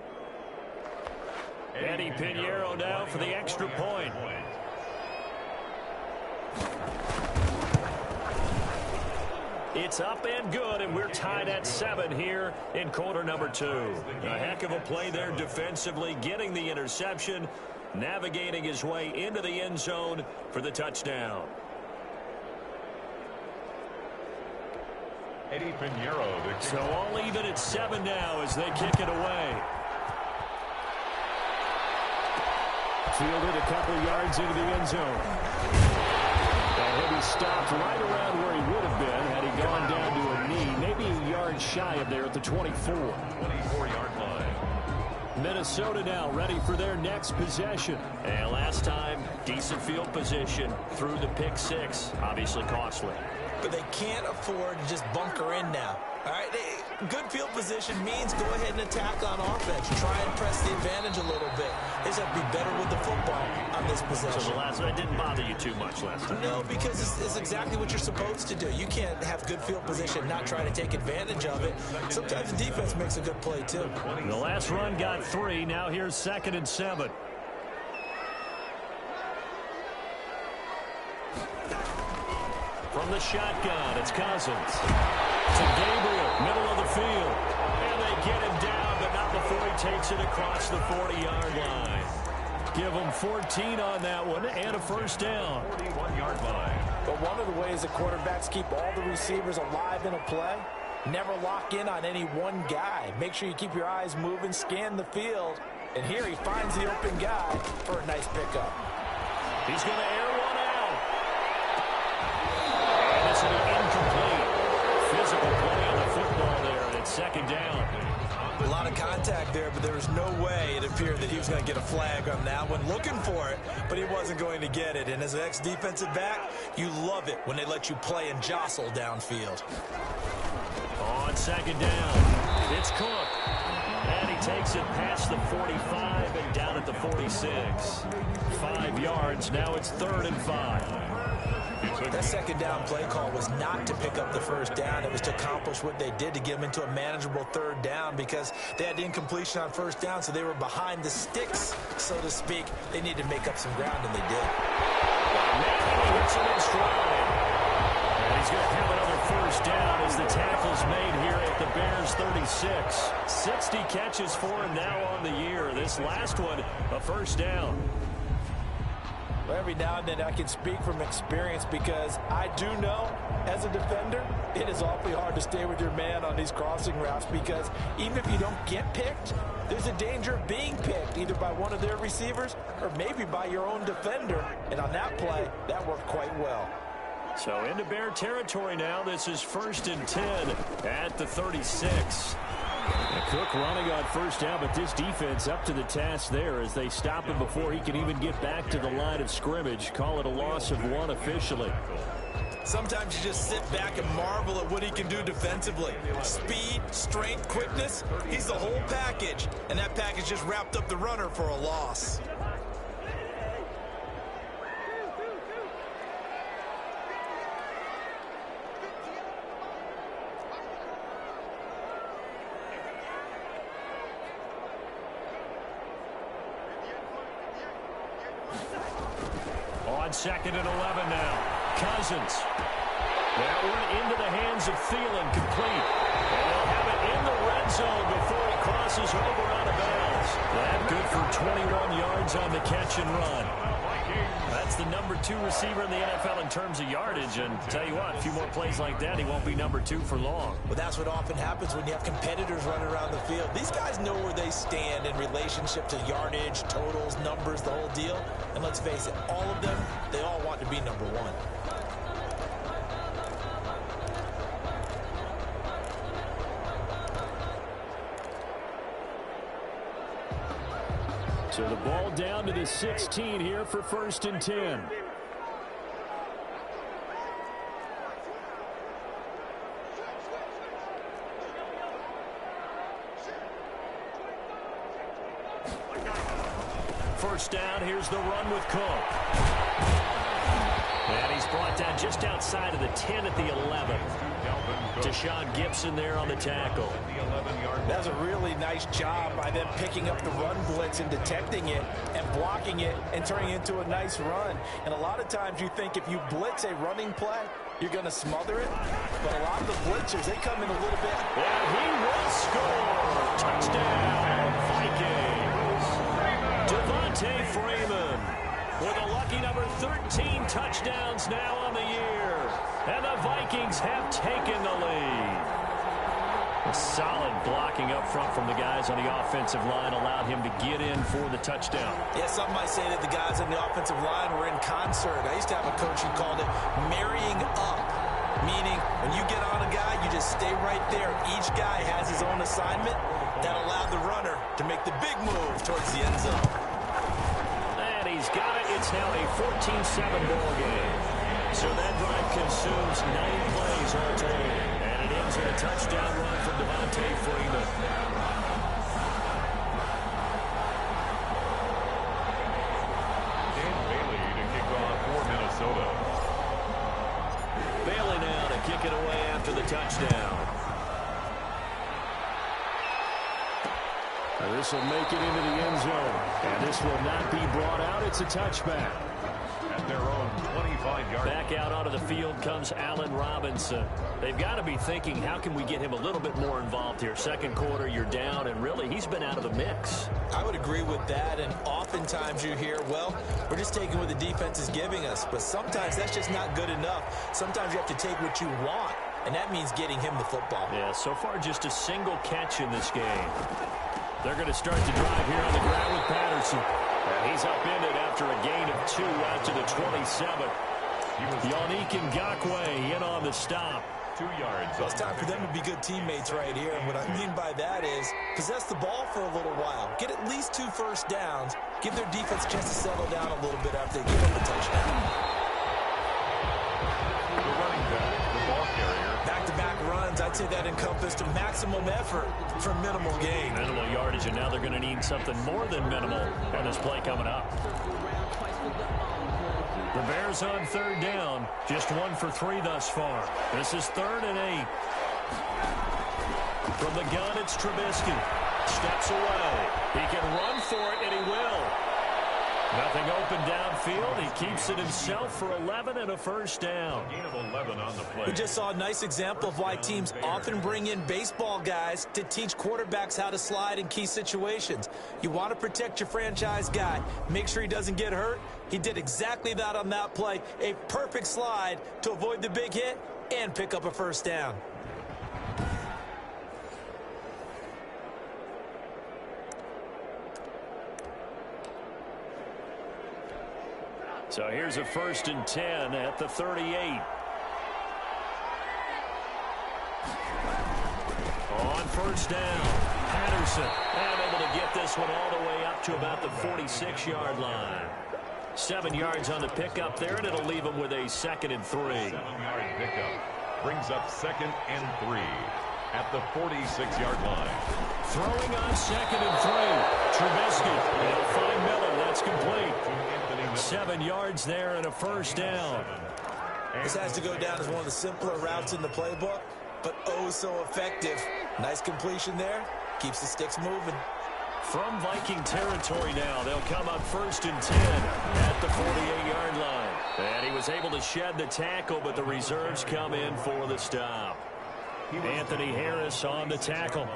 S3: Eddie Pinheiro now for the extra point. It's up and good, and we're tied at 7 here in quarter number 2. A heck of a play there defensively, getting the interception, navigating his way into the end zone for the touchdown.
S2: Eddie Pinheiro.
S3: So all even at 7 now as they kick it away. Fielded a couple yards into the end zone. And he'll be stopped right around where he would have been had he gone down to a knee, maybe a yard shy of there at the 24.
S2: 24-yard line.
S3: Minnesota now ready for their next possession. And last time, decent field position through the pick 6. Obviously costly.
S5: But they can't afford to just bunker in now. All right, good field position means go ahead and attack on offense. Try and press the advantage a little bit. They just have to be better with the football on this possession.
S3: So the last one didn't bother you too much last time?
S5: No, because it's exactly what you're supposed to do. You can't have good field position and not try to take advantage of it. Sometimes the defense makes a good play, too.
S3: The last run got 3. Now here's 2nd and 7. From the shotgun, it's Cousins. To Gabriel, middle of the field. And they get him down, but not before he takes it across the 40-yard line. Give him 14 on that one and a first down.
S2: 41-yard line.
S4: But one of the ways that quarterbacks keep all the receivers alive in a play, never lock in on any one guy. Make sure you keep your eyes moving, scan the field. And here he finds the open guy for a nice pickup.
S3: He's going to air one out. And it's an incomplete. Physical play on the football there, and it's 2nd down.
S5: A lot of contact there, but there was no way it appeared that he was going to get a flag on that one. Looking for it, but he wasn't going to get it. And as an ex-defensive back, you love it when they let you play and jostle downfield.
S3: On 2nd down, it's Cook. And he takes it past the 45 and down at the 46. 5 yards, now it's 3rd and 5.
S5: That 2nd down play call was not to pick up the first down. It was to accomplish what they did to get them into a manageable 3rd down because they had incompletion on 1st down, so they were behind the sticks, so to speak. They needed to make up some ground, and they did.
S3: Now he hits it in stride. And he's going to have another first down as the tackle's made here at the Bears 36. 60 catches for him now on the year. This last one, a first down.
S4: Well, every now and then I can speak from experience because I do know, as a defender, it is awfully hard to stay with your man on these crossing routes because even if you don't get picked, there's a danger of being picked either by one of their receivers or maybe by your own defender. And on that play, that worked quite well.
S3: So into Bear territory now. This is 1st and 10 at the 36. Cook running on first down, but this defense up to the task there as they stop him before he can even get back to the line of scrimmage. Call it a loss of 1 officially.
S5: Sometimes you just sit back and marvel at what he can do defensively. Speed, strength, quickness, he's the whole package. And that package just wrapped up the runner for a loss.
S3: On 2nd and 11 now. Cousins. That one into the hands of Thielen, complete. And they'll have it in the red zone before he crosses over out of bounds. That good for 21 yards on the catch and run. That's the number 2 receiver in the NFL in terms of yardage. And tell you what, a few more plays like that, he won't be number 2 for long.
S5: Well, that's what often happens when you have competitors running around the field. These guys know where they stand in relationship to yardage, totals, numbers, the whole deal. And let's face it, all of them, they all want to be number 1.
S3: So the ball down to the 16 here for 1st and 10. down. Here's the run with Cook. And he's brought down just outside of the 10 at the 11. Deshaun Gibson there on the tackle.
S4: That's a really nice job by them picking up the run blitz and detecting it and blocking it and turning it into a nice run. And a lot of times you think if you blitz a running play, you're going to smother it. But a lot of the blitzers, they come in a little bit.
S3: And he will score. Touchdown, Vikings. Devontae Freeman with a lucky number 13 touchdowns now on the year. And the Vikings have taken the lead. A solid blocking up front from the guys on the offensive line allowed him to get in for the touchdown.
S5: Yeah, some might say that the guys on the offensive line were in concert. I used to have a coach who called it marrying up, meaning when you get on a guy, you just stay right there. Each guy has his own assignment that allowed the runner to make the big move towards the end zone.
S3: And he's got it. It's now a 14-7 ball game. So that drive consumes 9 plays all total. And it ends in a touchdown run from Devontae Freeman.
S2: Dan Bailey to kick off for Minnesota.
S3: Bailey now to kick it away after the touchdown. And this will make it into the end zone. And this will not be brought out. It's a touchback.
S2: At their own 25-yard.
S3: Back out onto the field comes Allen Robinson. They've got to be thinking, how can we get him a little bit more involved here? Second quarter, you're down, and really, he's been out of the mix.
S5: I would agree with that, and oftentimes you hear, well, we're just taking what the defense is giving us, but sometimes that's just not good enough. Sometimes you have to take what you want, and that means getting him the football.
S3: Yeah, so far just a single catch in this game. They're going to start to drive here on the ground with Patterson. And he's upended after a gain of 2 out to the 27. Yannick Ngakoue in on the stop.
S2: 2 yards.
S5: Well, it's time for them to be good teammates right here. And what I mean by that is possess the ball for a little while. Get at least 2 first downs. Give their defense a chance to settle down a little bit after they give up a touchdown.
S2: The running back, the ball carrier.
S5: Back-to-back runs, I'd say that encompassed a maximum effort for minimal gain.
S3: Minimal yardage, and now they're going to need something more than minimal on this play coming up. The Bears on third down, just 1 for 3 thus far. This is 3rd and 8. From the gun, it's Trubisky. Steps away. He can run for it, and he will. Nothing open downfield. He keeps it himself for 11 and a first down.
S2: Gain of 11 on the play.
S5: We just saw a nice example of why teams often bring in baseball guys to teach quarterbacks how to slide in key situations. You want to protect your franchise guy. Make sure he doesn't get hurt. He did exactly that on that play. A perfect slide to avoid the big hit and pick up a first down.
S3: So here's a 1st and 10 at the 38. On first down, Patterson. And able to get this one all the way up to about the 46-yard line. 7 yards on the pickup there, and it'll leave him with a 2nd and 3.
S2: 7-yard pickup brings up 2nd and 3 at the 46-yard line.
S3: Throwing on 2nd and 3. Trubisky. They'll find Miller. That's complete. 7 yards there and a first down.
S5: This has to go down as one of the simpler routes in the playbook, but oh so effective. Nice completion there. Keeps the sticks moving.
S3: From Viking territory now, they'll come up 1st and 10 at the 48-yard line. And he was able to shed the tackle, but the reserves come in for the stop. Anthony Harris on the tackle.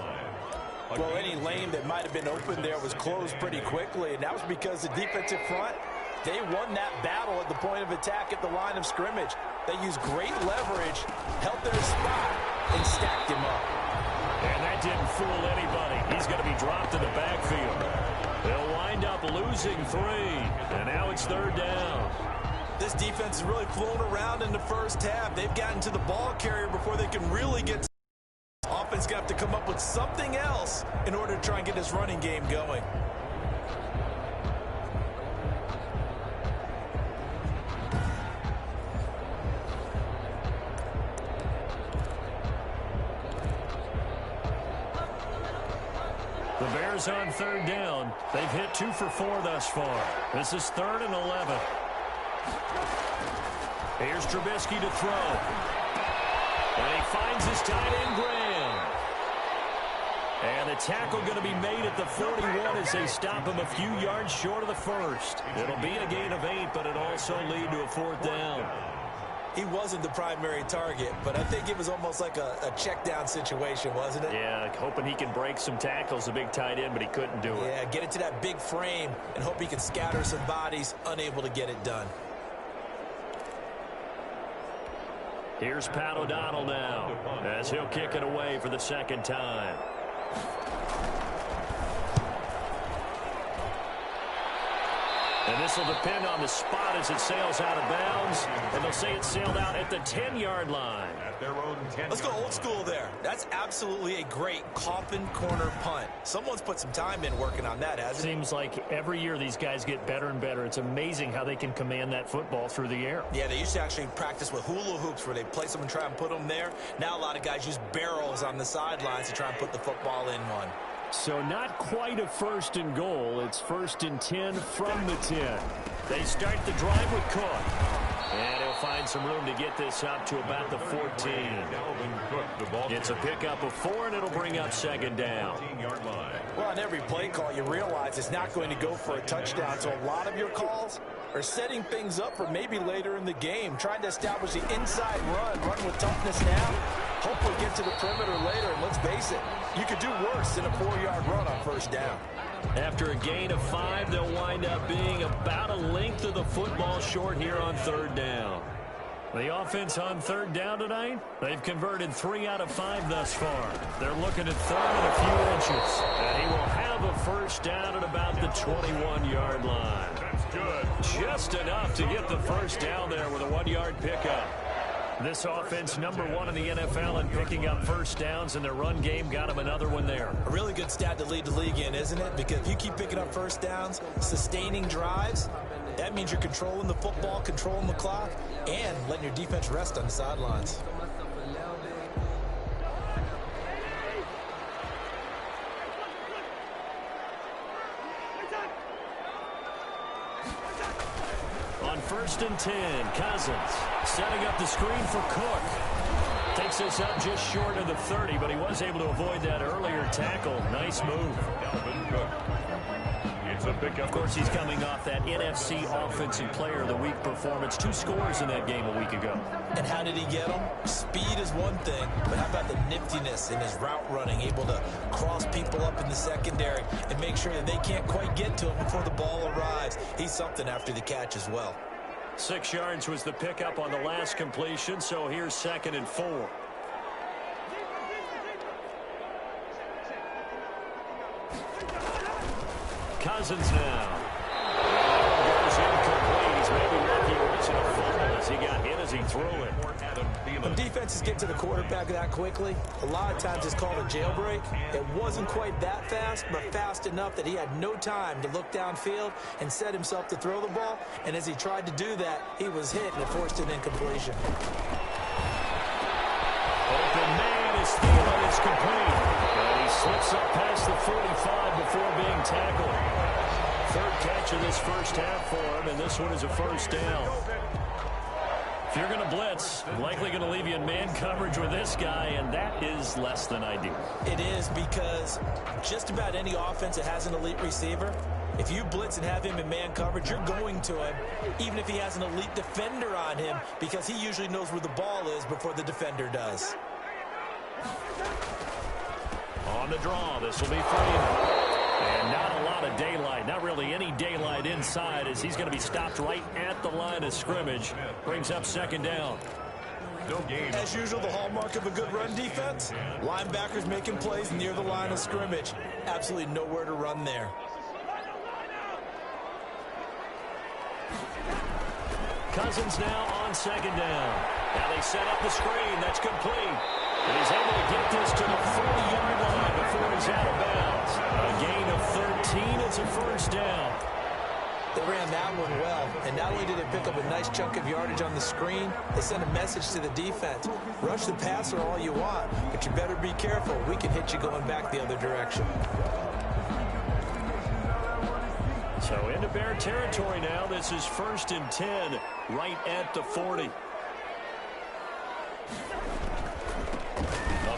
S4: Well, any lane that might have been open there was closed pretty quickly, and that was because the defensive front, they won that battle at the point of attack at the line of scrimmage. They used great leverage, held their spot, and stacked him up.
S3: And that didn't fool anybody. He's going to be dropped in the backfield. They'll wind up losing 3, and now it's 3rd down.
S5: This defense has really flown around in the first half. They've gotten to the ball carrier before they can really get. Offense got to come up with something else in order to try and get this running game going.
S3: The the Bears on third down. They've hit 2 for 4 thus far. This is 3rd and 11. Here's Trubisky to throw. And he finds his tight end, Graham. And the tackle going to be made at the 41 as they stop him a few yards short of the first. It'll be a gain of 8, but it'll also lead to a 4th down.
S5: He wasn't the primary target, but I think it was almost like a check down situation, wasn't it?
S3: Yeah, hoping he can break some tackles, a big tight end, but he couldn't do it.
S5: Yeah, get it to that big frame and hope he can scatter some bodies, unable to get it done.
S3: Here's Pat O'Donnell now as he'll kick it away for the 2nd time. And this will depend on the spot as it sails out of bounds. And they'll say it sailed out at the 10-yard line.
S6: At their own 10. Let's go old school there. That's absolutely a great coffin corner punt. Someone's put some time in working on that, hasn't it?
S3: Seems like every year these guys get better and better. It's amazing how they can command that football through the air.
S6: Yeah, they used to actually practice with hula hoops where they place them and try and put them there. Now a lot of guys use barrels on the sidelines to try and put the football in one.
S3: So not quite a 1st and goal. It's 1st and 10 from the 10. They start the drive with Cook. And he'll find some room to get this up to about the 14. It's a pickup of 4, and it'll bring up 2nd down.
S4: Well, on every play call, you realize it's not going to go for a touchdown. So a lot of your calls are setting things up for maybe later in the game, trying to establish the inside run with toughness now. Hopefully get to the perimeter later, and let's face it, you could do worse than a 4-yard run on 1st down.
S3: After a gain of 5, they'll wind up being about a length of the football short here on 3rd down. The offense on 3rd down tonight, they've converted 3 out of 5 thus far. They're looking at 3rd and a few inches. And he will have a 1st down at about the 21-yard line.
S2: That's good.
S3: Just enough to get the 1st down there with a 1-yard pickup. This offense, #1 in the NFL in picking up 1st downs, and their run game got him another one there.
S5: A really good stat to lead the league in, isn't it? Because if you keep picking up 1st downs, sustaining drives, that means you're controlling the football, controlling the clock, and letting your defense rest on the sidelines.
S3: On 1st and 10, Cousins setting up the screen for Cook. Takes this up just short of the 30, but he was able to avoid that earlier tackle. Nice move.
S2: It's a pickup.
S3: Of course, he's coming off that NFC Offensive Player of the Week performance. 2 scores in that game a week ago.
S5: And how did he get them? Speed is one thing, but how about the niftiness in his route running, able to cross people up in the secondary and make sure that they can't quite get to him before the ball arrives. He's something after the catch as well.
S3: 6 yards was the pickup on the last completion, so here's 2nd and 4. Cousins now. Goes incomplete. He's maybe lucky it wasn't a fumble as he got hit as he threw it.
S5: When defenses get to the quarterback that quickly, a lot of times it's called a jailbreak. It wasn't quite that fast, but fast enough that he had no time to look downfield and set himself to throw the ball. And as he tried to do that, he was hit and it forced an incompletion.
S3: Open man is Thielen. It's complete. And he slips up past the 45 before being tackled. 3rd catch of this 1st half for him, and this one is a 1st down. If you're going to blitz, likely going to leave you in man coverage with this guy, and that is less than ideal.
S5: It is, because just about any offense that has an elite receiver, if you blitz and have him in man coverage, you're going to him, even if he has an elite defender on him, because he usually knows where the ball is before the defender does.
S3: On the draw, this will be Freeman. And not a lot of daylight, not really any daylight inside, as he's going to be stopped right at the line of scrimmage. Brings up 2nd down.
S2: No gain.
S5: As usual, the hallmark of a good run defense, linebackers making plays near the line of scrimmage. Absolutely nowhere to run there.
S3: Cousins now on 2nd down. Now they set up the screen. That's complete. And he's able to get this to the 40-yard line before he's out of bounds. A gain of 13. It's a 1st down.
S5: They ran that one well, and not only did they pick up a nice chunk of yardage on the screen, they sent a message to the defense. Rush the passer all you want, but you better be careful. We can hit you going back the other direction.
S3: So into Bear territory now. This is 1st and 10, right at the 40. The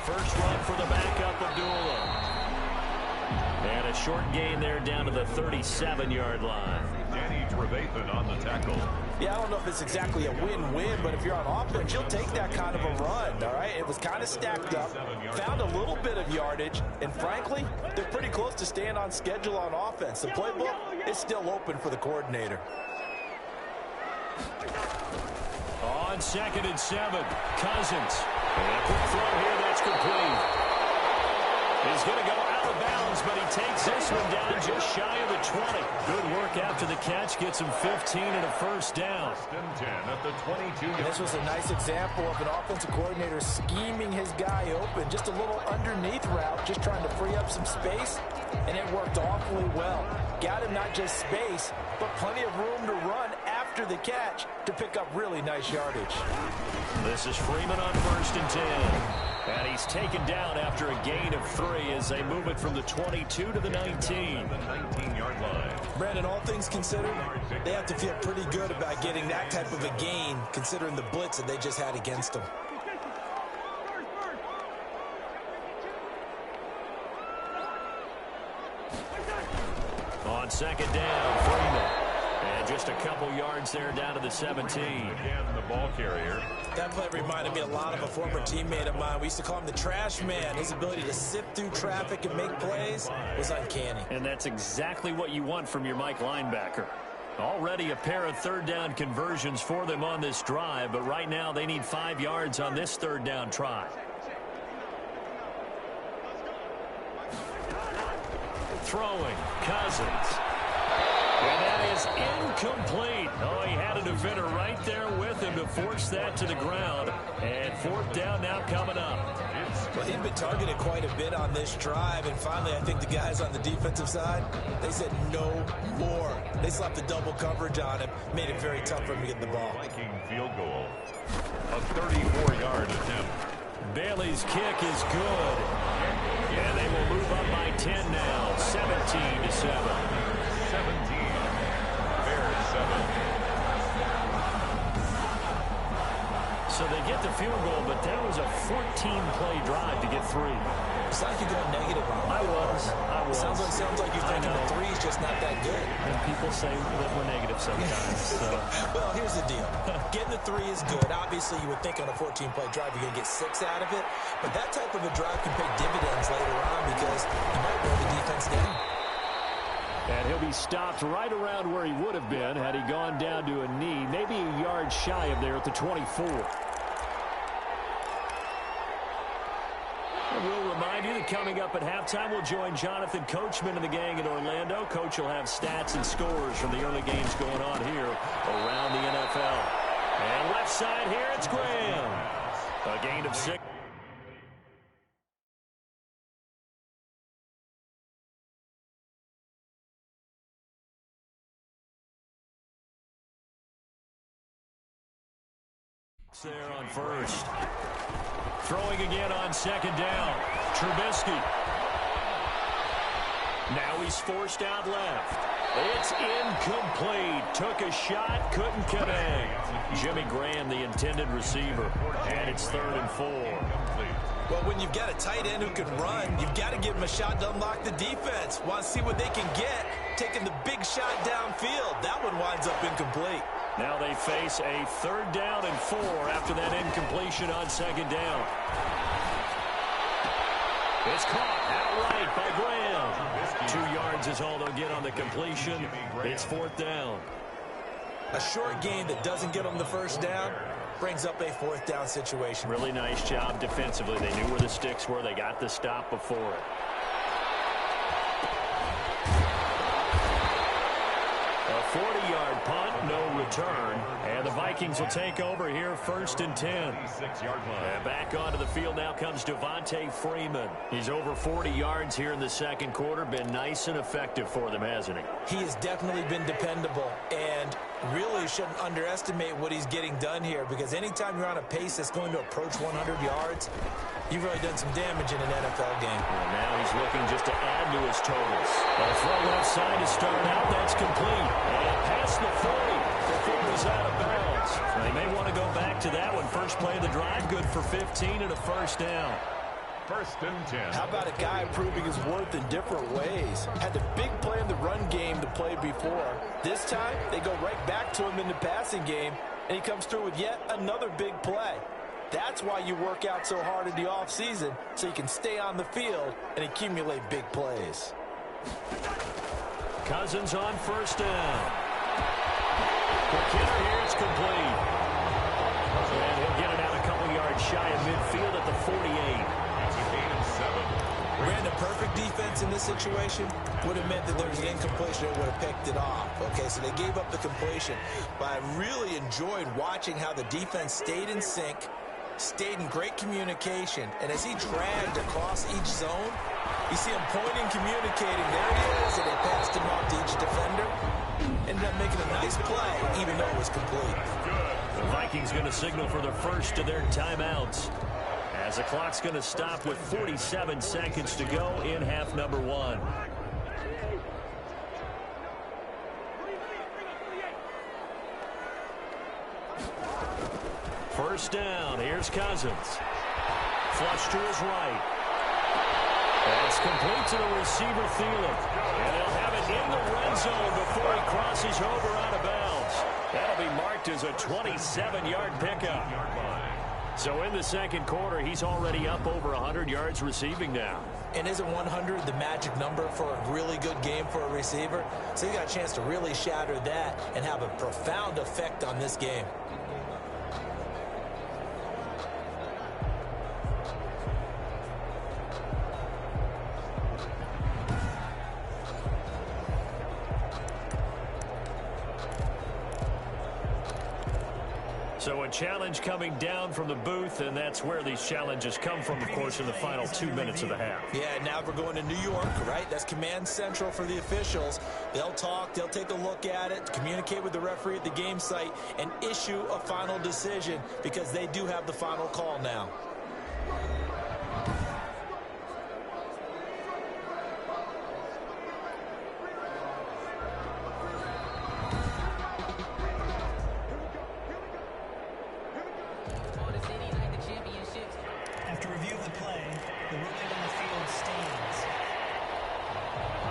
S3: first run for the backup, Abdullah. And a short gain there down to the 37-yard line.
S2: Danny Trevathan on the tackle.
S4: Yeah, I don't know if it's exactly a win-win, but if you're on offense, you'll take that kind of a run, all right? It was kind of stacked up, found a little bit of yardage, and frankly, they're pretty close to staying on schedule on offense. The playbook is still open for the coordinator.
S3: On 2nd and 7, Cousins. And a quick throw here, that's complete. He's going to go out of bounds, but he takes this one down just shy of the 20. Good work after the catch, gets him 15 and a first down.
S2: 10 at the 22.
S4: This was a nice example of an offensive coordinator scheming his guy open. Just a little underneath route, just trying to free up some space, and it worked awfully well. Got him not just space, but plenty of room to run after the catch to pick up really nice yardage.
S3: This is Freeman on 1st and 10. And he's taken down after a gain of 3 as they move it from the 22 to the 19.
S2: The 19-yard line.
S6: Brandon, all things considered, they have to feel pretty good about getting that type of a gain, considering the blitz that they just had against them.
S3: On 2nd down, Freeman. And just a couple yards there down to the 17.
S2: Again, the ball carrier.
S6: That play reminded me a lot of a former teammate of mine. We used to call him the trash man. His ability to sift through traffic and make plays was uncanny.
S3: And that's exactly what you want from your Mike linebacker. Already a pair of 3rd down conversions for them on this drive, but right now they need 5 yards on this 3rd down try. Throwing, Cousins. And that is incomplete. Oh, he had a defender right there with him to force that to the ground. And 4th down now coming up.
S6: Well, he'd been targeted quite a bit on this drive, and finally I think the guys on the defensive side, they said no more. They slapped the double coverage on him, made it very tough for him to get the ball.
S2: Viking field goal. A 34-yard attempt.
S3: Bailey's kick is good. And they will move up by 10 now, 17-7.
S2: 17. Bears 7.
S3: So they get the field goal, but that was a 14-play drive to get 3.
S6: It's like you're going negative on him.
S3: I was.
S6: Sounds like you're thinking the 3's just not that good.
S3: And people say that we're negative sometimes. So.
S6: Well, here's the deal. Getting the 3 is good. Obviously, you would think on a 14-play drive you're going to get 6 out of it. But that type of a drive can pay dividends later on because you might wear the defense down.
S3: And he'll be stopped right around where he would have been had he gone down to a knee, maybe a yard shy of there at the 24. And we'll remind you that coming up at halftime, we'll join Jonathan Coachman and the gang in Orlando. Coach will have stats and scores from the early games going on here around the NFL. And left side here, it's Graham. A gain of 6. There on 1st. Throwing again on 2nd down. Trubisky. Now he's forced out left. It's incomplete. Took a shot, couldn't connect. Jimmy Graham, the intended receiver. And it's 3rd and 4.
S6: Well, when you've got a tight end who can run, you've got to give him a shot to unlock the defense. Want to see what they can get, taking the big shot downfield. That one winds up incomplete.
S3: Now they face a 3rd down and 4 after that incompletion on 2nd down. It's caught outright by Graham. 2 yards is all they'll get on the completion. It's 4th down.
S6: A short game that doesn't get them the 1st down brings up a 4th down situation.
S3: Really nice job defensively. They knew where the sticks were. They got the stop before it. A 40-yard punt, no return. And the Vikings will take over here 1st and 10. And back onto the field now comes Devontae Freeman. He's over 40 yards here in the 2nd quarter. Been nice and effective for them, hasn't he?
S6: He has definitely been dependable. And
S5: really shouldn't underestimate what he's getting done here, because anytime you're on a pace that's going to approach 100 yards, you've really done some damage in an NFL game.
S3: Well, now he's looking just to add to his totals. A throw left side to start out. That's complete. And past the 40 before he's out of bounds. They may want to go back to that one. First play of the drive, good for 15 and a first down.
S2: First and 10.
S4: How about a guy proving his worth in different ways? Had the big play in the run game to play before. This time, they go right back to him in the passing game, and he comes through with yet another big play. That's why you work out so hard in the offseason, so you can stay on the field and accumulate big plays.
S3: Cousins on first down. The kick here is complete. And he'll get it out a couple yards shy of midfield at the 48.
S5: Ran the perfect defense in this situation. Would have meant that there was an incompletion that would have picked it off. Okay, so they gave up the completion. But I really enjoyed watching how the defense stayed in sync, stayed in great communication. And as he dragged across each zone, you see him pointing, communicating. There he is, and they passed him off to each defender. Ended up making a nice play, even though it was complete.
S3: The Vikings going to signal for the first of their timeouts, as the clock's going to stop with 47 seconds to go in half number one. First down. Here's Cousins. Flush to his right. That's complete to the receiver, Thielen. And he'll have it in the red zone before he crosses over out of bounds. That'll be marked as a 27-yard pickup. So in the second quarter, he's already up over 100 yards receiving now.
S5: And isn't 100 the magic number for a really good game for a receiver? So he got a chance to really shatter that and have a profound effect on this game.
S3: So a challenge coming down from the booth, and that's where these challenges come from, of course, in the final 2 minutes of the half.
S5: Yeah, now we're going to New York, right? That's command central for the officials. They'll talk, they'll take a look at it, communicate with the referee at the game site, and issue a final decision, because they do have the final call now.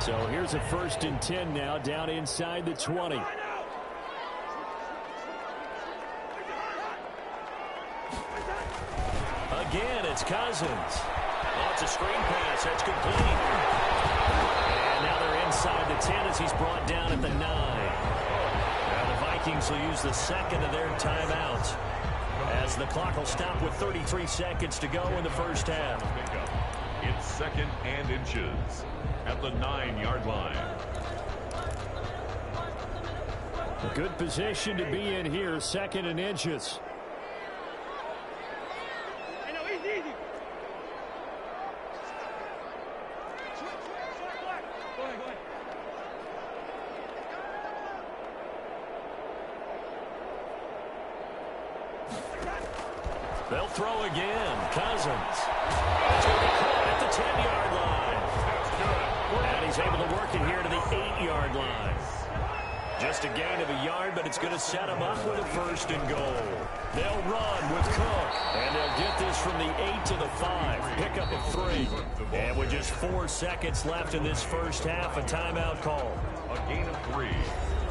S3: So here's a 1st and 10 now, down inside the 20. Again, it's Cousins. Oh, it's a screen pass. That's complete. And now they're inside the 10 as he's brought down at the 9. Now the Vikings will use the second of their timeouts, as the clock will stop with 33 seconds to go in the first half.
S2: It's 2nd and inches at the 9-yard line.
S3: A good position to be in here, 2nd and inches. They'll throw again. Cousins. It's going to be caught at the 10-yard line. And he's able to work it here to the 8-yard line. Just a gain of a yard, but it's going to set him up with a 1st and goal. They'll run with Cook, and they'll get this from the 8 to the 5. Pickup of 3. And with just 4 seconds left in this first half, a timeout call.
S2: A gain of 3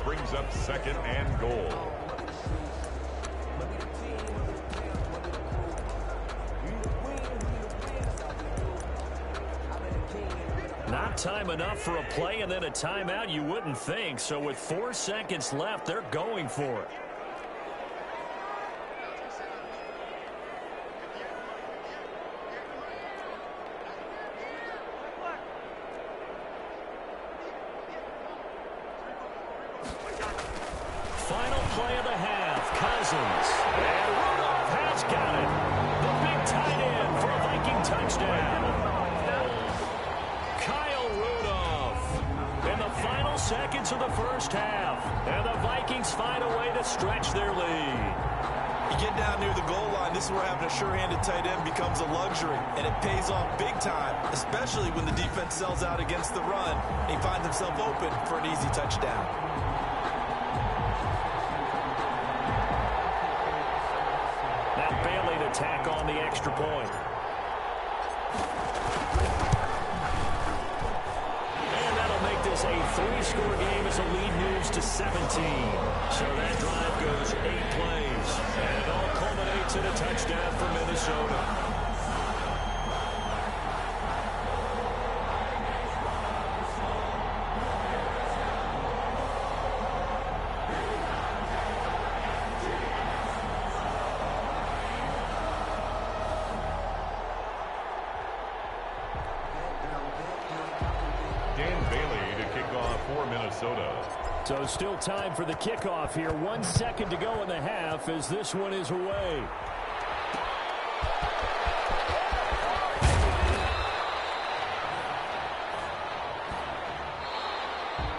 S2: brings up 2nd and goal.
S3: Not time enough for a play and then a timeout, you wouldn't think. So with 4 seconds left, they're going for it. Final play of the half, Cousins. And Rudolph has got it. The big tight end for a Viking touchdown. Kyle Rudolph in the final seconds of the first half, and the Vikings find a way to stretch their lead.
S6: You get down near the goal line, this is where having a sure-handed tight end becomes a luxury, and it pays off big time, especially when the defense sells out against the run, and he finds himself open for an easy touchdown.
S3: Now Bailey to tack on the extra point. And that'll make this a 3-score game as the lead moves to 17. So that drive goes 8 plays. And it all culminates in a touchdown for Minnesota. So still time for the kickoff here. 1 second to go in the half as this one is away.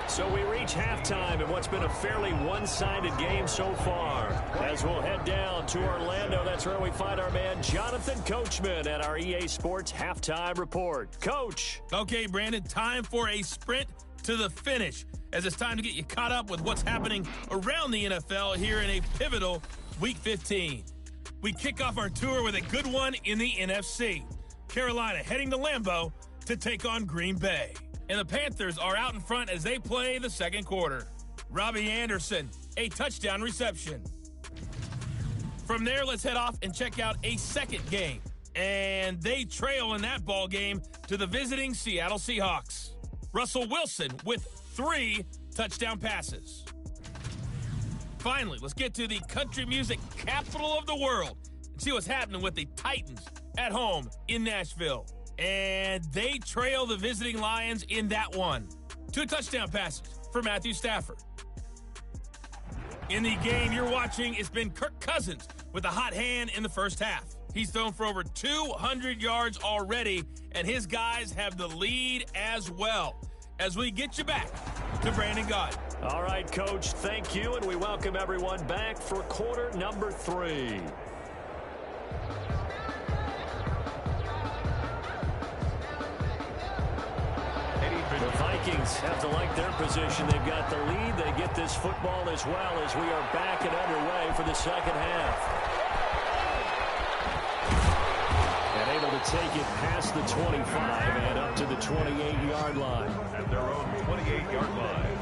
S3: So we reach halftime in what's been a fairly one-sided game so far. As we'll head down to Orlando, that's where we find our man Jonathan Coachman at our EA Sports Halftime Report. Coach.
S7: Okay, Brandon, time for a sprint to the finish, as it's time to get you caught up with what's happening around the NFL here in a pivotal Week 15. We kick off our tour with a good one in the NFC. Carolina heading to Lambeau to take on Green Bay. And the Panthers are out in front as they play the second quarter. Robbie Anderson, a touchdown reception. From there, let's head off and check out a second game. And they trail in that ball game to the visiting Seattle Seahawks. Russell Wilson with 3 touchdown passes. Finally, let's get to the country music capital of the world and see what's happening with the Titans at home in Nashville. And they trail the visiting Lions in that one. 2 touchdown passes for Matthew Stafford. In the game you're watching, it's been Kirk Cousins with a hot hand in the first half. He's thrown for over 200 yards already, and his guys have the lead as well. As we get you back to Brandon Gaudin.
S3: All right, Coach, thank you, and we welcome everyone back for quarter number 3. The Vikings have to like their position. They've got the lead. They get this football as well as we are back and underway for the second half. And able to take it past the 25 and up to the 28-yard line.
S2: At their own 28-yard line.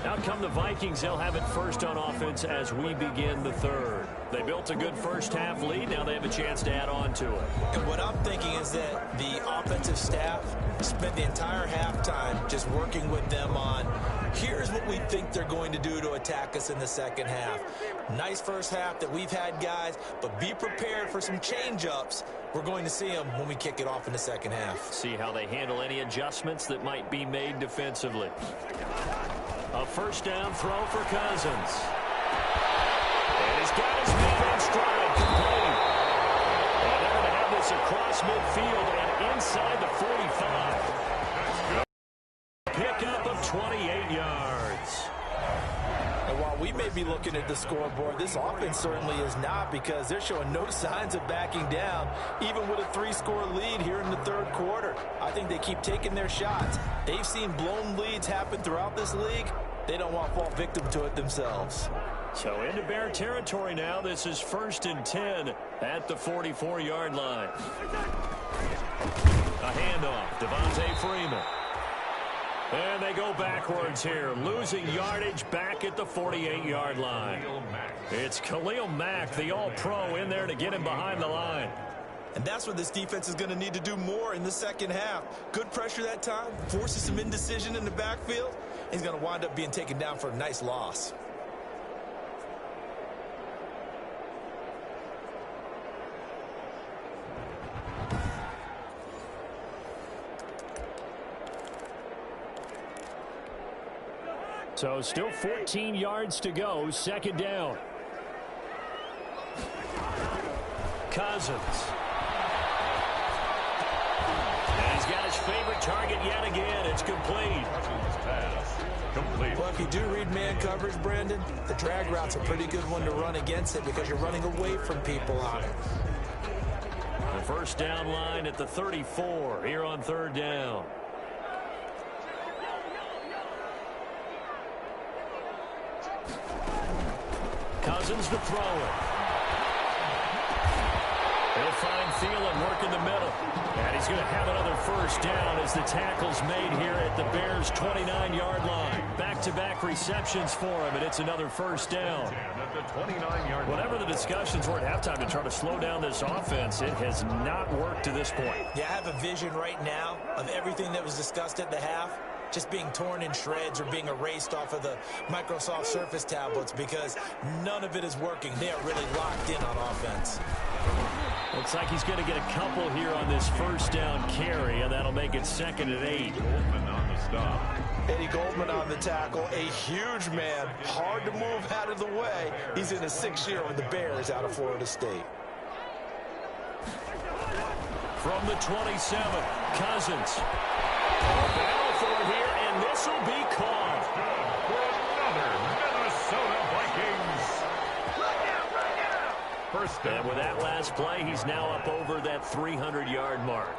S3: Out come the Vikings. They'll have it first on offense as we begin the third. They built a good first half lead. Now they have a chance to add on to it.
S5: And what I'm thinking is that the offensive staff spent the entire halftime just working with them on, here's what we think they're going to do to attack us in the second half. Nice first half that we've had, guys, but be prepared for some change-ups. We're going to see them when we kick it off in the second half.
S3: See how they handle any adjustments that might be made defensively. A first down throw for Cousins. And he's got his man in stride, complete. And they're going to have this across midfield and inside the 45. Pickup of 28 yards.
S4: And while we may be looking at the scoreboard, this offense certainly is not, because they're showing no signs of backing down, even with a 3-score lead here in the third quarter. I think they keep taking their shots. They've seen blown leads happen throughout this league. They don't want to fall victim to it themselves.
S3: So into Bear territory now. This is 1st and 10 at the 44-yard line. A handoff, Devontae Freeman. And they go backwards here, losing yardage back at the 48-yard line. It's Khalil Mack, the all-pro, in there to get him behind the line.
S6: And that's what this defense is going to need to do more in the second half. Good pressure that time, forces some indecision in the backfield. He's going to wind up being taken down for a nice loss.
S3: So still 14 yards to go, second down. Cousins. And he's got his favorite target yet again. It's complete.
S2: Complete.
S5: Well, if you do read man coverage, Brandon, the drag route's a pretty good one to run against it because you're running away from people on it.
S3: The first down line at the 34 here on third down. Cousins to throw it. He'll find Thielen working the middle. And he's going to have another first down as the tackle's made here at the Bears' 29-yard line. Back-to-back receptions for him, and it's another first down. Whatever the discussions were at halftime to try to slow down this offense, it has not worked to this point.
S5: Yeah, I have a vision right now of everything that was discussed at the half just being torn in shreds or being erased off of the Microsoft Surface tablets because none of it is working. They are really locked in on offense.
S3: Looks like he's going to get a couple here on this first down carry, and that'll make it 2nd and 8.
S2: Goldman on the stop.
S6: Eddie Goldman on the tackle, a huge man, hard to move out of the way. He's in his 6th year with the Bears out of Florida State.
S3: From the 27, Cousins. Battle for it here, and this will be caught.
S2: For another Minnesota Vikings. First down.
S3: And with that last play, he's now up over that 300-yard mark.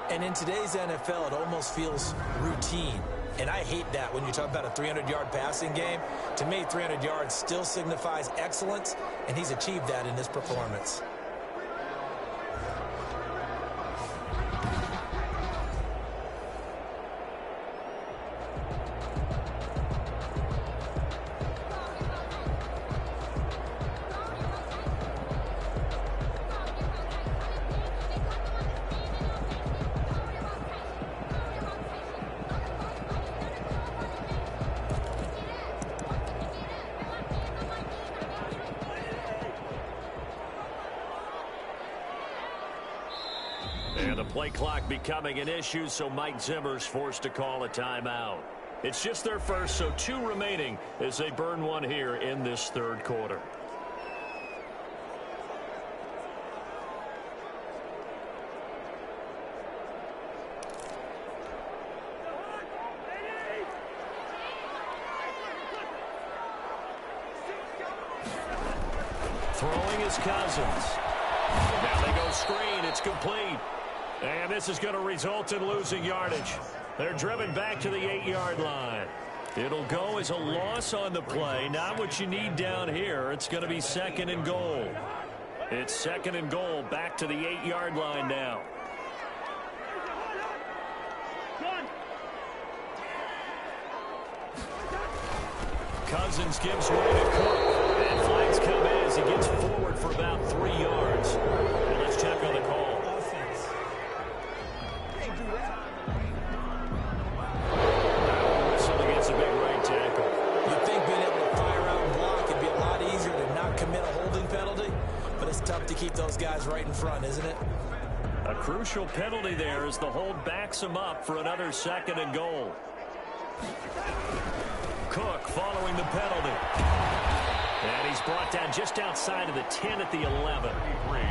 S5: And in today's NFL, it almost feels routine. And I hate that when you talk about a 300-yard passing game. To me, 300 yards still signifies excellence, and he's achieved that in this performance.
S3: And the play clock becoming an issue, so Mike Zimmer's forced to call a timeout. It's just their first, so 2 remaining as they burn one here in this third quarter. Throwing is Cousins. Now they go screen. It's complete. And this is going to result in losing yardage. They're driven back to the 8-yard line. It'll go as a loss on the play. Not what you need down here. It's going to be 2nd and goal. It's 2nd and goal back to the 8-yard line now. Cousins gives way to Cook. And flags come in as he gets forward for about 3 yards. And let's check on the call. Whistle against a big right tackle.
S5: You'd think being able to fire out and block would be a lot easier to not commit a holding penalty, but it's tough to keep those guys right in front, isn't it?
S3: A crucial penalty there as the hold backs him up for another 2nd and goal. Cook following the penalty. And he's brought down just outside of the 10 at the 11.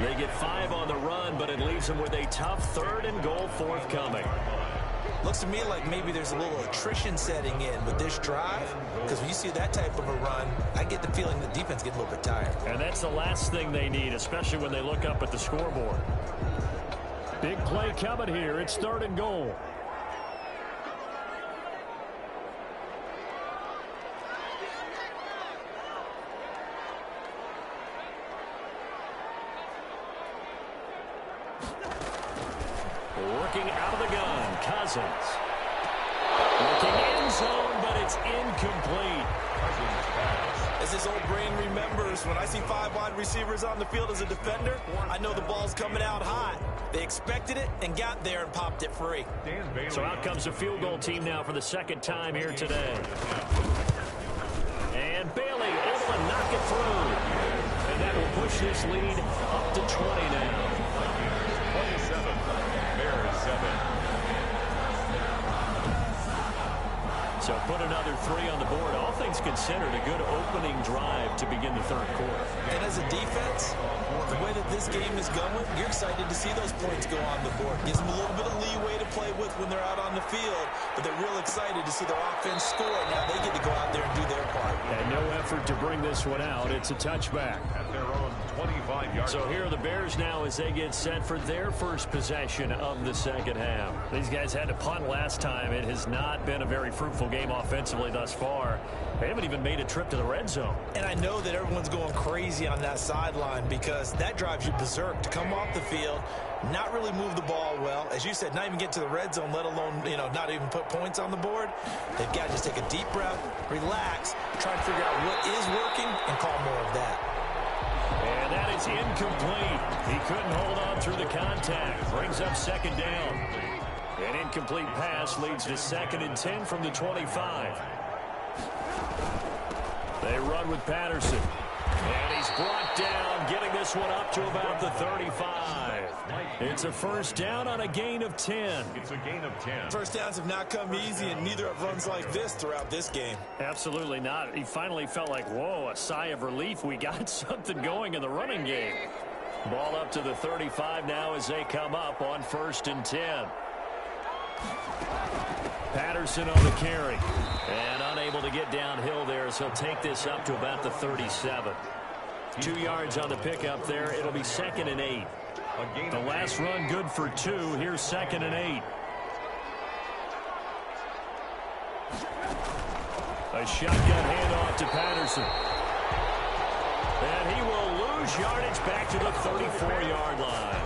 S3: They get 5 on the run, but it leaves them with a tough 3rd and goal forthcoming.
S5: Looks to me like maybe there's a little attrition setting in with this drive, because when you see that type of a run, I get the feeling the defense gets a little bit tired.
S3: And that's the last thing they need, especially when they look up at the scoreboard. Big play coming here. It's 3rd and goal. Working out of the gun, Cousins. Looking end zone, but it's incomplete.
S6: As his old brain remembers, when I see 5 wide receivers on the field as a defender, I know the ball's coming out hot. They expected it and got there and popped it free.
S3: So out comes a field goal team now for the 2nd time here today. And Bailey able to knock it through. And that will push this lead up to 20 now. 27, Bears 7. So put another 3 on the board. All things considered, a good opening drive to begin the third quarter.
S5: And as a defense, the way that this game is going, you're excited to see those points go on the board. Gives them a little bit of leeway to play with when they're out on the field, but they're real excited to see their offense score. Now they get to go out there and do their part.
S3: And no effort to bring this one out. It's a touchback.
S2: At their own 25-yard
S3: So here are the Bears now as they get set for their first possession of the second half. These guys had to punt last time. It has not been a very fruitful game offensively thus far. They haven't even made a trip to the red zone.
S5: And I know that everyone's going crazy on that sideline because that drives you berserk to come off the field, not really move the ball well. As you said, not even get to the red zone, let alone, not even put points on the board. They've got to just take a deep breath, relax, try to figure out what is working, and call more of that.
S3: And that is incomplete. He couldn't hold on through the contact. Brings up second down. An incomplete pass leads to 2nd and 10 from the 25. They run with Patterson. And he's brought down, getting this one up to about the 35. It's a first down on a gain of 10.
S2: It's a gain of 10.
S6: First downs have not come easy, and neither have runs like this throughout this game.
S3: Absolutely not. He finally felt like, whoa, a sigh of relief. We got something going in the running game. Ball up to the 35 now as they come up on 1st and 10. Patterson on the carry. And unable to get downhill there as he'll take this up to about the 37. 2 yards on the pickup there. It'll be 2nd and 8. The last run good for 2. Here's 2nd and 8. A shotgun handoff to Patterson. And he will lose yardage back to the 34-yard line.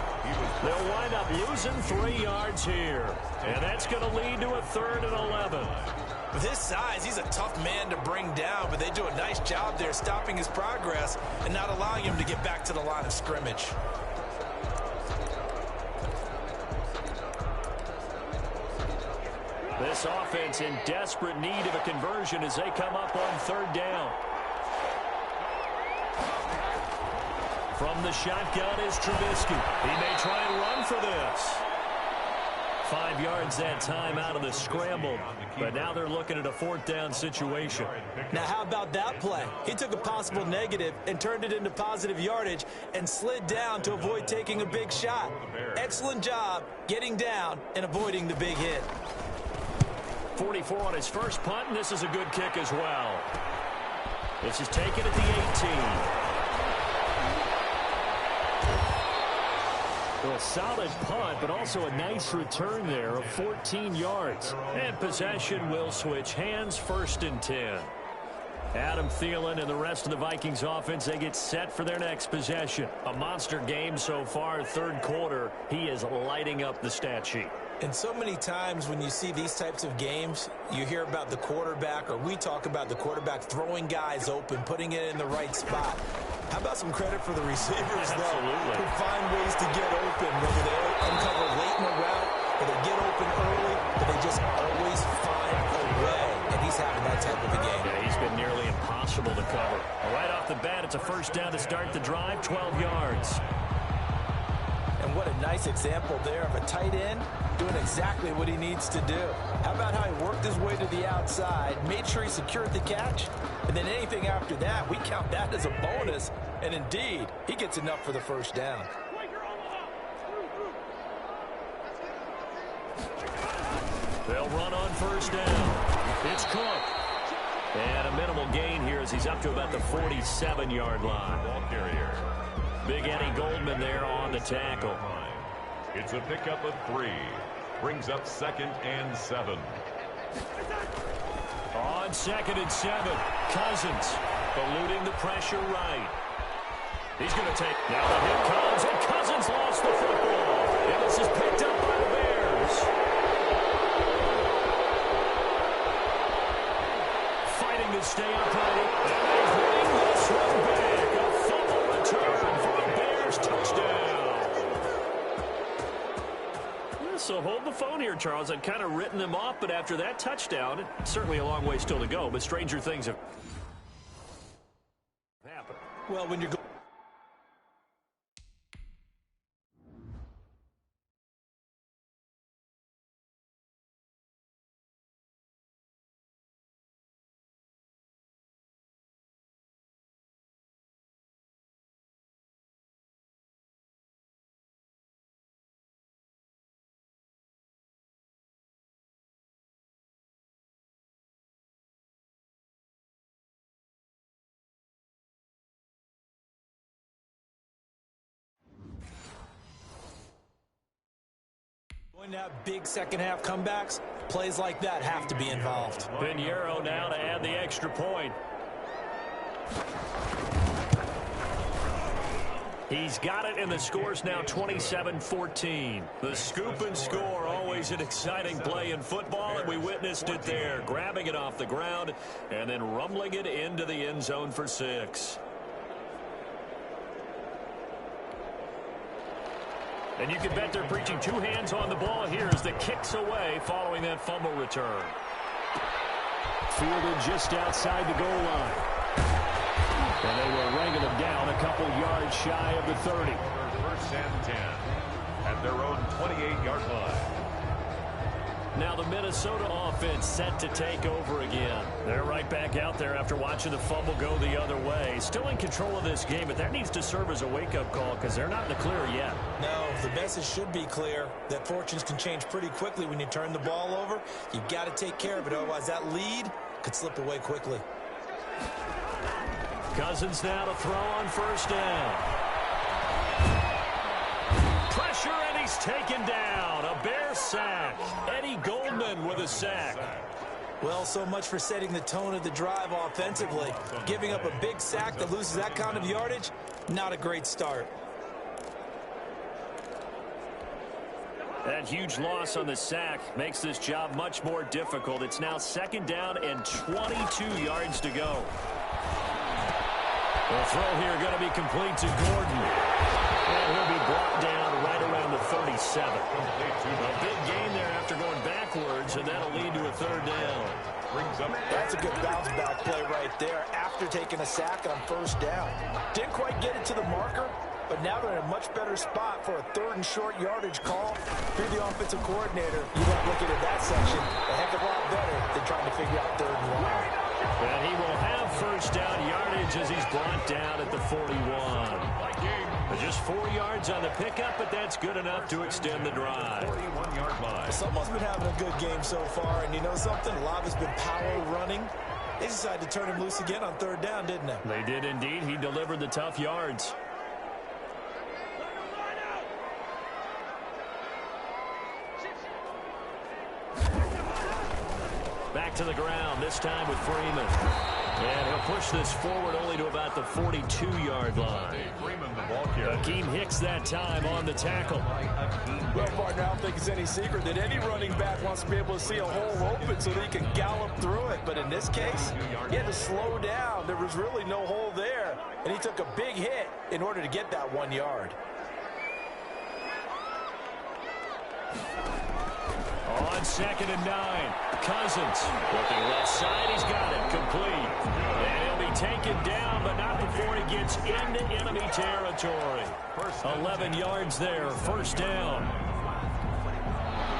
S3: They'll wind up losing 3 yards here. And that's going to lead to a 3rd and 11.
S5: With his size, he's a tough man to bring down, but they do a nice job there stopping his progress and not allowing him to get back to the line of scrimmage.
S3: This offense in desperate need of a conversion as they come up on 3rd down. From the shotgun is Trubisky. He may try and run for this. 5 yards that time out of the scramble. But now they're looking at a 4th down situation.
S5: Now, how about that play? He took a possible negative and turned it into positive yardage and slid down to avoid taking a big shot. Excellent job getting down and avoiding the big hit.
S3: 44 on his first punt, and this is a good kick as well. This is taken at the 18. A solid punt, but also a nice return there of 14 yards. And possession will switch hands, 1st and 10. Adam Thielen and the rest of the Vikings offense, they get set for their next possession. A monster game so far, 3rd quarter. He is lighting up the stat sheet.
S5: And so many times when you see these types of games, you hear about the quarterback, or we talk about the quarterback throwing guys open, putting it in the right spot. How about some credit for the receivers, though, who find ways to get open, whether they uncover late in the route or they get open early, but they just always find a way. And he's having that type of a game.
S3: Yeah, he's been nearly impossible to cover. Right off the bat, it's a first down to start the drive, 12 yards.
S5: And what a nice example there of a tight end doing exactly what he needs to do. How about how he worked his way to the outside, made sure he secured the catch, and then anything after that, we count that as a bonus. And indeed, he gets enough for the first down.
S3: They'll run on first down. It's Cook. And a minimal gain here as he's up to about the 47-yard line.
S2: Ball carrier.
S3: Big Eddie Goldman there on the tackle.
S2: It's a pickup of 3. Brings up 2nd and 7.
S3: On 2nd and 7, Cousins eluding the pressure right. He's going to take. Now the hit comes, and Cousins lost the football. And this is picked up by the Bears. Fighting to stay upright. And they bring this one back. A fumble return for a Bears touchdown. So hold the phone here, Charles. I'd kind of written them off, but after that touchdown, it's certainly a long way still to go, but stranger things have happened.
S5: Well, when you're going When you have big second-half comebacks, plays like that have to be involved.
S3: Pinheiro now to add the extra point. He's got it, and the score's now 27-14. The scoop and score, always an exciting play in football, and we witnessed it there, grabbing it off the ground and then rumbling it into the end zone for 6. And you can bet they're preaching two hands on the ball here as the kick's away following that fumble return. Fielded just outside the goal line. And they were ringing them down a couple yards shy of the 30.
S2: First and 10 at their own 28-yard line.
S3: Now the Minnesota offense set to take over again. They're right back out there after watching the fumble go the other way. Still in control of this game, but that needs to serve as a wake-up call because they're not in the clear yet.
S5: No, the message should be clear that fortunes can change pretty quickly when you turn the ball over. You've got to take care of it, otherwise that lead could slip away quickly.
S3: Cousins now to throw on first down. Pressure, and he's taken down. A Bear sack. Eddie Goldman with a sack.
S5: Well, so much for setting the tone of the drive offensively. Giving up a big sack that loses that kind of yardage, not a great start.
S3: That huge loss on the sack makes this job much more difficult. It's now second down and 22 yards to go. The throw here going to be complete to Gordon. And he'll be brought down right around the 37. A big gain there after going backwards, and that'll lead to a third down.
S4: That's a good bounce-back play right there after taking a sack on first down. Didn't quite get it to the marker, but now they're in a much better spot for a third and short yardage call. If you're the offensive coordinator, you want to look at that section a heck of a lot better than trying to figure out third and long.
S3: And he will have first down yardage as he's brought down at the 41. Just 4 yards on the pickup, but that's good enough to extend the drive.
S2: 41-yard line.
S4: Someone's been having a good game so far, and you know something? A lot has been power running. They decided to turn him loose again on third down, didn't they?
S3: They did indeed. He delivered the tough yards. Back to the ground, this time with Freeman. And he'll push this forward only to about the 42-yard line. Akeem Hicks that time on the tackle.
S4: Well, partner, I don't think it's any secret that any running back wants to be able to see a hole open so that he can gallop through it. But in this case, he had to slow down. There was really no hole there. And he took a big hit in order to get that 1 yard.
S3: On second and 9, Cousins looking left side. He's got it complete. And he'll be taken down, but not before he gets into enemy territory. 11 yards there, first down.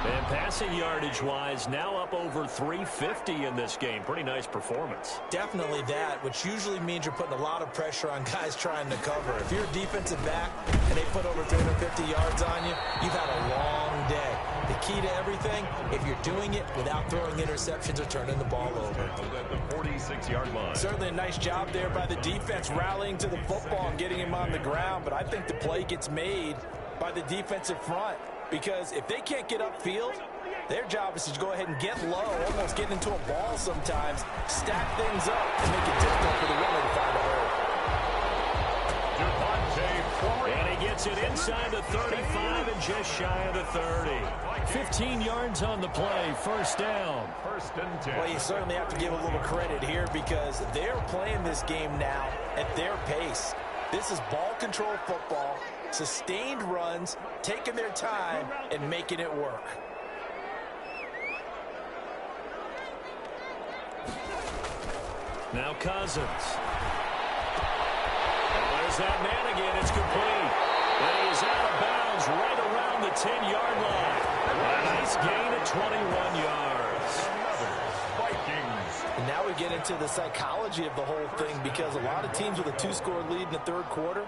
S3: And passing yardage-wise, now up over 350 in this game. Pretty nice performance.
S5: Definitely that, which usually means you're putting a lot of pressure on guys trying to cover. If you're a defensive back and they put over 350 yards on you, you've had a long day. The key to everything, if you're doing it without throwing interceptions or turning the ball over.
S2: At the 46-yard line.
S4: Certainly a nice job there by the defense, rallying to the football and getting him on the ground. But I think the play gets made by the defensive front. Because if they can't get upfield, their job is to go ahead and get low, almost get into a ball sometimes, stack things up, and make it difficult for the runner to find a hole.
S3: And he gets it inside the 35 and just shy of the 30. 15 yards on the play, first down.
S2: First and 10.
S4: Well, you certainly have to give a little credit here because they're playing this game now at their pace. This is ball control football, sustained runs, taking their time, and making it work.
S3: Now Cousins. There's that man again. It's complete. And he's out of bounds right around the 10-yard line. A nice gain at 21 yards.
S2: Vikings.
S4: And now we get into the psychology of the whole thing because a lot of teams with a 2-score lead in the third quarter,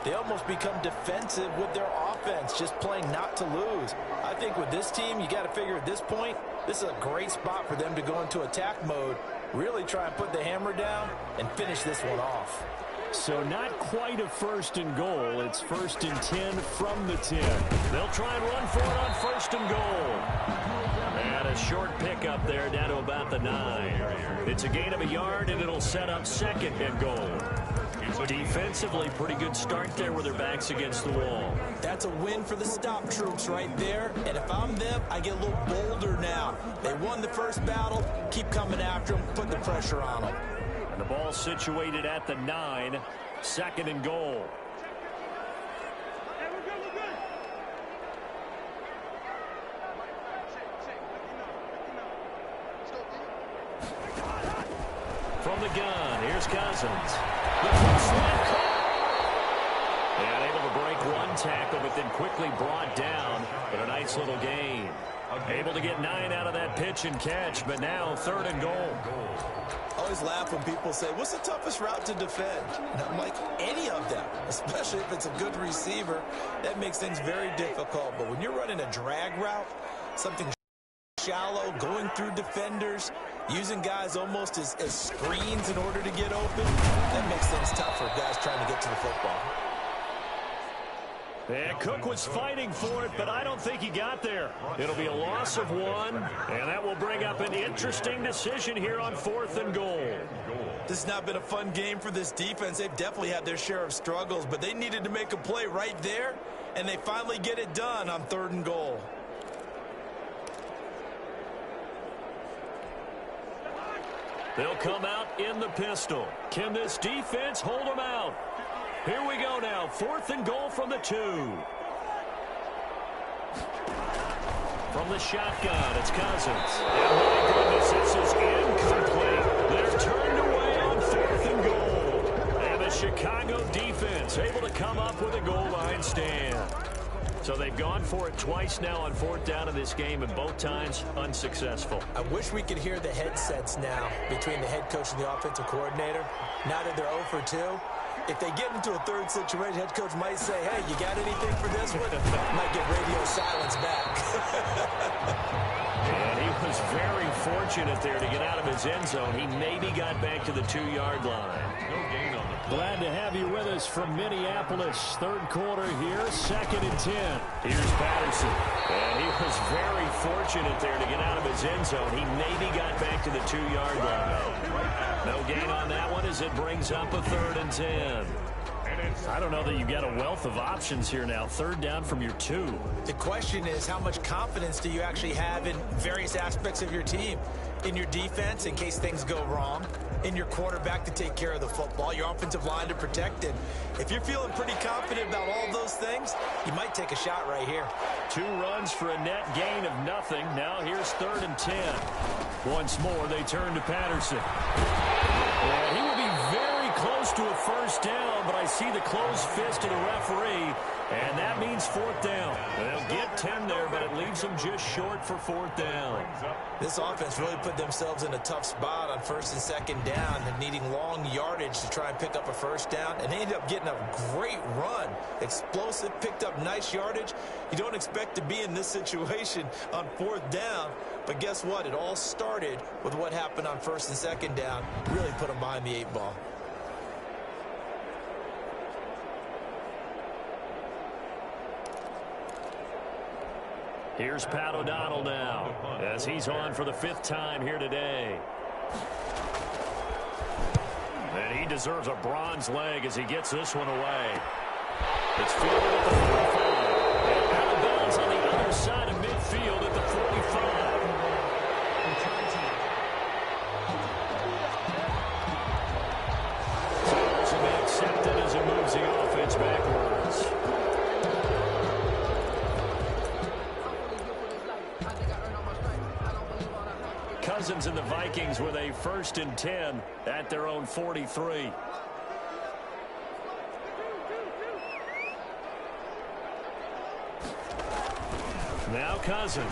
S4: they almost become defensive with their offense, just playing not to lose. I think with this team, you got to figure at this point, this is a great spot for them to go into attack mode, really try and put the hammer down and finish this one off.
S3: so not quite a 1st and goal. It's 1st and 10 from the 10. They'll try and run for it on 1st and goal. And a short pickup there down to about the 9. It's a gain of a yard, and it'll set up 2nd and goal. Defensively, pretty good start there with their backs against the wall.
S5: That's a win for the stop troops right there. And if I'm them, I get a little bolder now. They won the first battle. Keep coming after them. Put the pressure on them.
S3: And the ball situated at the 9. 2nd and goal. From the gun, here's Cousins. And able to break one tackle, but then quickly brought down. But a nice little gain. Able to get 9 out of that pitch and catch, but now 3rd and goal.
S6: I always laugh when people say, what's the toughest route to defend? And I'm like, any of them, especially if it's a good receiver. That makes things very difficult. But when you're running a drag route, something shallow, going through defenders, using guys almost as screens in order to get open, that makes things tough for guys trying to get to the football.
S3: And Cook was fighting for it, but I don't think he got there. It'll be a loss of 1, and that will bring up an interesting decision here on 4th and goal.
S6: This has not been a fun game for this defense. They've definitely had their share of struggles, but they needed to make a play right there, and they finally get it done on 3rd and goal.
S3: They'll come out in the pistol. Can this defense hold them out? Here we go now. 4th and goal from the 2. From the shotgun, it's Cousins. And my goodness, this is incomplete. They're turned away on 4th and goal. And the Chicago defense able to come up with a goal line stand. So they've gone for it twice now on 4th down in this game, and both times unsuccessful.
S5: I wish we could hear the headsets now between the head coach and the offensive coordinator. Now that they're 0 for 2, if they get into a 3rd situation, head coach might say, hey, you got anything for this one? Might get radio silence back.
S3: And he was very fortunate there to get out of his end zone. He maybe got back to the 2-yard line. No gain on the play. Glad to have you with us from Minneapolis. 3rd quarter here, 2nd and 10. Here's Patterson. And he was very fortunate there to get out of his end zone. He maybe got back to the 2-yard line. No gain on that one as it brings up a 3rd and 10. I don't know that you've got a wealth of options here now. 3rd down from your 2.
S5: The question is, how much confidence do you actually have in various aspects of your team? In your defense, in case things go wrong. In your quarterback to take care of the football. Your offensive line to protect it. If you're feeling pretty confident about all those things, you might take a shot right here.
S3: 2 runs for a net gain of nothing. Now here's 3rd and 10. Once more, they turn to Patterson. And he will be very close to a 1st down, but I see the closed fist of the referee, and that means 4th down. They'll get 10 there, but it leaves them just short for 4th down.
S5: This offense really put themselves in a tough spot on 1st and 2nd down and needing long yardage to try and pick up a 1st down, and they ended up getting a great run. Explosive, picked up nice yardage. You don't expect to be in this situation on 4th down, but guess what? It all started with what happened on 1st and 2nd down. Really put them behind the 8 ball.
S3: Here's Pat O'Donnell now as he's on for the 5th time here today. And he deserves a bronze leg as he gets this one away. It's fielded at the 45. And out of bounds on the other side of midfield at the 45. So to be accepted as it moves the offense backwards. Cousins and the Vikings with a 1st and 10 at their own 43. Now Cousins.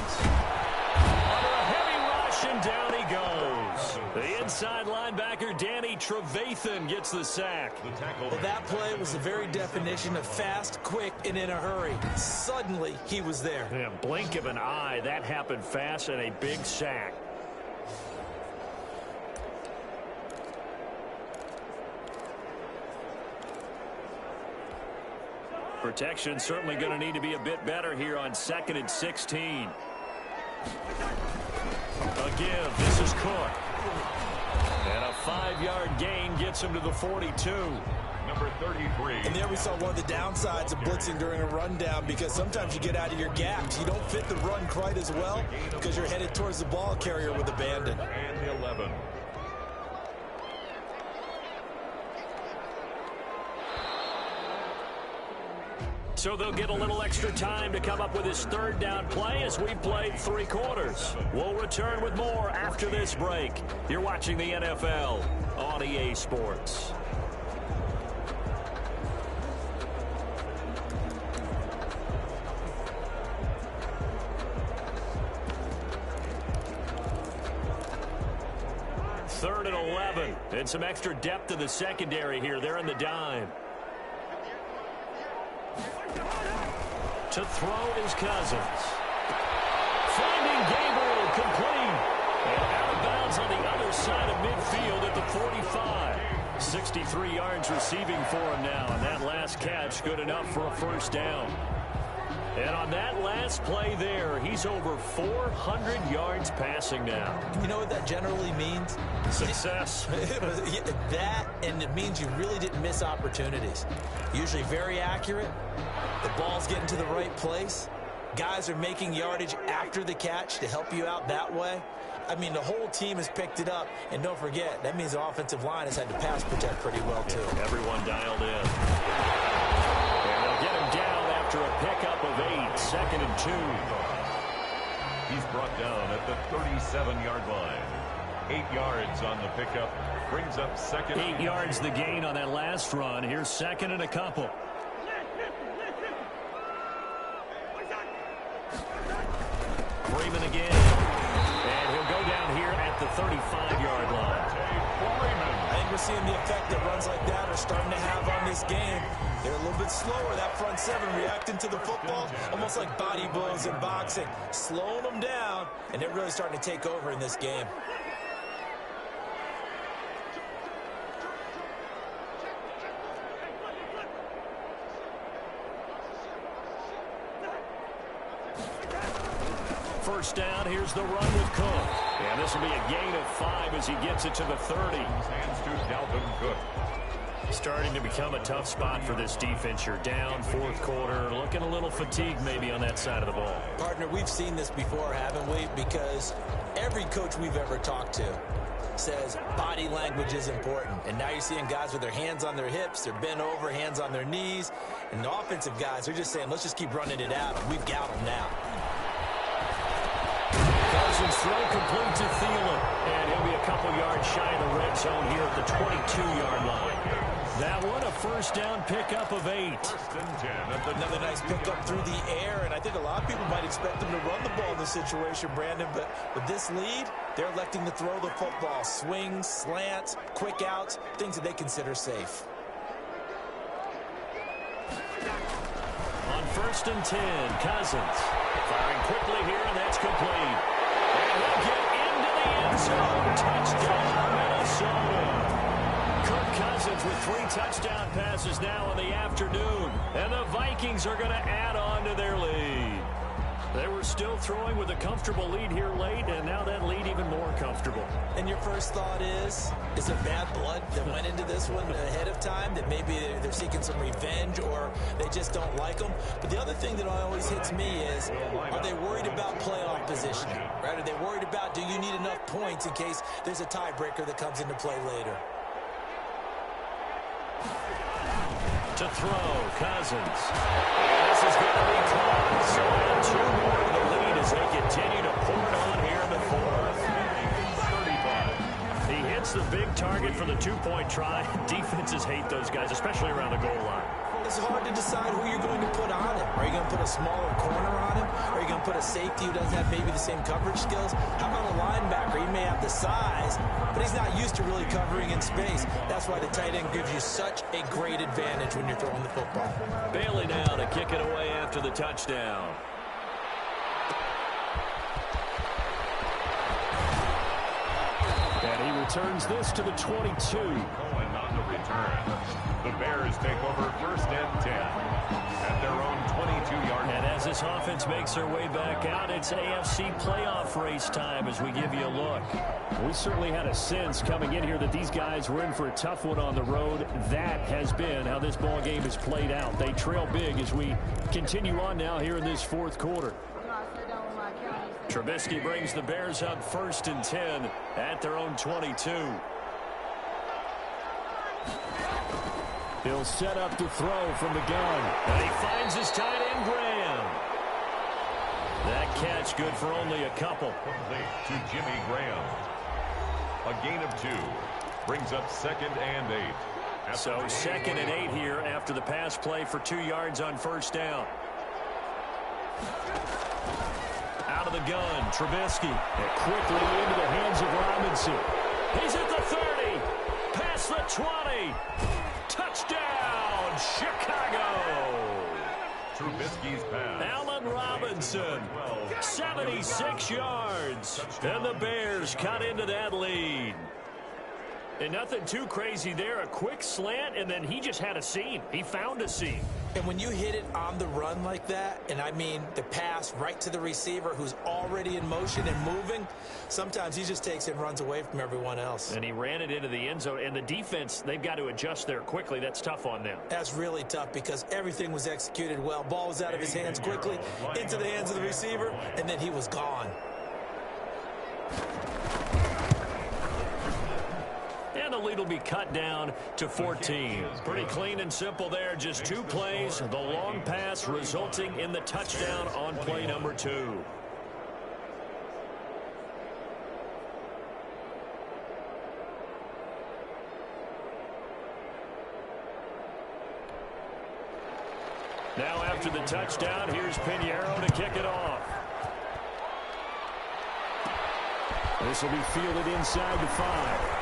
S3: Under a heavy rush, and down he goes. The inside linebacker, Danny Trevathan, gets the sack.
S5: Well, that play was the very definition of fast, quick, and in a hurry. Suddenly, he was there.
S3: Yeah, blink of an eye, that happened fast, and a big sack. Protection certainly going to need to be a bit better here on 2nd and 16. A give. This is Cook. And a 5-yard gain gets him to the 42.
S2: Number 33.
S6: And there we saw one of the downsides of blitzing during a rundown, because sometimes you get out of your gaps. You don't fit the run quite as well because you're headed towards the ball carrier with abandon.
S2: And the 11.
S3: So they'll get a little extra time to come up with his 3rd down play as we played 3 quarters. We'll return with more after this break. You're watching the NFL on EA Sports. Third and 11, and some extra depth to the secondary here. They're in the dime. To throw is Cousins. Finding Gabriel complete. And out of bounds on the other side of midfield at the 45. 63 yards receiving for him now, and that last catch good enough for a 1st down. And on that last play there, he's over 400 yards passing now.
S5: You know what that generally means?
S3: Success.
S5: That, and it means you really didn't miss opportunities. Usually very accurate. The ball's getting to the right place. Guys are making yardage after the catch to help you out that way. I mean, the whole team has picked it up. And don't forget, that means the offensive line has had to pass protect pretty well, too.
S3: Yeah, everyone dialed in. And they'll get him down after a pickup of 8, 2nd and 2.
S2: He's brought down at the 37-yard line. 8 yards on the pickup. Brings up 2nd.
S3: 8 yards the gain on that last run. Here's 2nd and a couple. Freeman again. And he'll go down here at the 35-yard line.
S6: I think we're seeing the effect that runs like that are starting to have on this game. They're a little bit slower, that front 7, reacting to the football, almost like body blows in boxing, slowing them down, and they're really starting to take over in this game.
S3: First down, here's the run with Cook. And this will be a gain of 5 as he gets it to the 30.
S2: Hands to Dalvin Cook.
S3: Starting to become a tough spot for this defense. You're down 4th quarter, looking a little fatigued maybe on that side of the ball.
S5: Partner, we've seen this before, haven't we? Because every coach we've ever talked to says body language is important. And now you're seeing guys with their hands on their hips, they're bent over, hands on their knees. And the offensive guys are just saying, let's just keep running it out. We've got them now.
S3: Cousins throw complete to Thielen. And he'll be a couple yards shy of the red zone here at the 22-yard line. That one, a first down pickup of 8.
S6: Another nice pickup through the air, and I think a lot of people might expect them to run the ball in this situation, Brandon, but with this lead, they're electing to throw the football. Swings, slants, quick outs, things that they consider safe.
S3: On 1st and 10, Cousins firing quickly here, and that's complete. And he'll get into the end zone. Touchdown, Minnesota. Kirk Cousins with 3 touchdown passes now in the afternoon. And the Vikings are going to add on to their lead. They were still throwing with a comfortable lead here late, and now that lead even more comfortable.
S5: And your first thought is there bad blood that went into this one ahead of time, that maybe they're seeking some revenge or they just don't like them? But the other thing that always hits me is, are they worried about playoff positioning? Right? Are they worried about, do you need enough points in case there's a tiebreaker that comes into play later?
S3: To throw, Cousins. This is going to be caught. So add 2 more to the lead as they continue to pour it on here in the 4th. 35. He hits the big target for the 2-point try. Defenses hate those guys, especially around the goal line.
S5: It's hard to decide who you're going to put on him. Are you going to put a smaller corner on him? Are you going to put a safety who doesn't have maybe the same coverage skills? How about a linebacker? He may have the size, but he's not used to really covering in space. That's why the tight end gives you such a great advantage when you're throwing the football.
S3: Bailey now to kick it away after the touchdown. And he returns this to the 22.
S2: Going on the return. The Bears take over 1st and 10. At
S3: as this offense makes their way back out, it's AFC playoff race time as we give you a look.
S8: We certainly had a sense coming in here that these guys were in for a tough one on the road. That has been how this ball game has played out. They trail big as we continue on now here in this fourth quarter.
S3: Trubisky brings the Bears up 1st and 10 at their own 22.
S8: He'll set up to throw from the gun.
S3: And he finds his tight end, Graham. That catch good for only a couple.
S2: Complete to Jimmy Graham. A gain of 2. Brings up 2nd and 8.
S3: So 2nd and 8 here after the pass play for 2 yards on 1st down. Out of the gun, Trubisky.
S8: And quickly into the hands of Robinson.
S3: He's at the 30. Past the 20. Touchdown, Chicago.
S2: Trubisky's pass.
S3: Allen Robinson, 76 yards. And the Bears cut into that lead. And nothing too crazy there. A quick slant, and then he just had a seam. He found a seam.
S5: And when you hit it on the run like that, and I mean the pass right to the receiver who's already in motion and moving, sometimes he just takes it and runs away from everyone else.
S3: And he ran it into the end zone. And the defense, they've got to adjust there quickly. That's tough on them.
S5: That's really tough because everything was executed well. Ball was out of his hands quickly into the hands of the receiver, and then he was gone.
S3: And the lead will be cut down to 14. Pretty clean and simple there. Just 2 plays. The long pass resulting in the touchdown on play number 2. Now after the touchdown, here's Pinheiro to kick it off.
S8: This will be fielded inside the 5.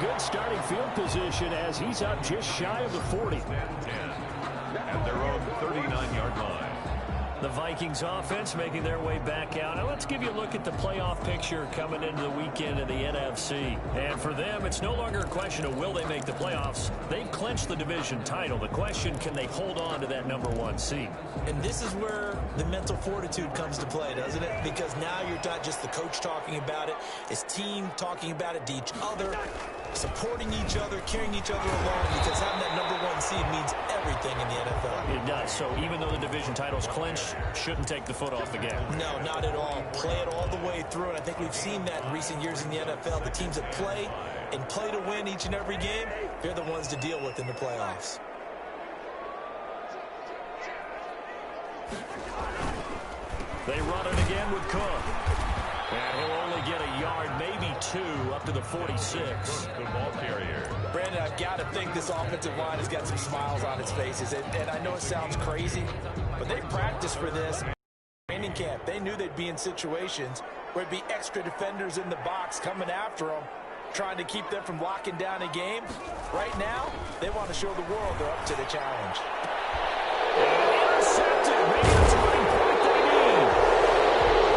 S8: Good starting field position as he's up just shy of the 40.
S2: At their own 39-yard line.
S3: The Vikings offense making their way back out. Now let's give you a look at the playoff picture coming into the weekend in the NFC. And for them, it's no longer a question of will they make the playoffs. They've clinched the division title. The question, can they hold on to that #1 seed?
S5: And this is where the mental fortitude comes to play, doesn't it? Because now you're not just the coach talking about it. It's team talking about it to each other, supporting each other, carrying each other along, because having that #1 seed means everything in the NFL.
S3: It does. So even though the division title's clinched, shouldn't take the foot off the gas.
S5: No, not at all. Play it all the way through, and I think we've seen that in recent years in the NFL. The teams that play and play to win each and every game, they're the ones to deal with in the playoffs.
S3: They run it again with Cook. And he'll only get a yard, maybe 2, up to the 46.
S2: The ball carrier.
S5: Brandon, I've got to think this offensive line has got some smiles on its faces. And I know it sounds crazy, but they practiced for this. Training camp, they knew they'd be in situations where it'd be extra defenders in the box coming after them, trying to keep them from locking down a game. Right now, they want to show the world they're up to the challenge.
S3: Intercepted. Maybe that's a running point they need.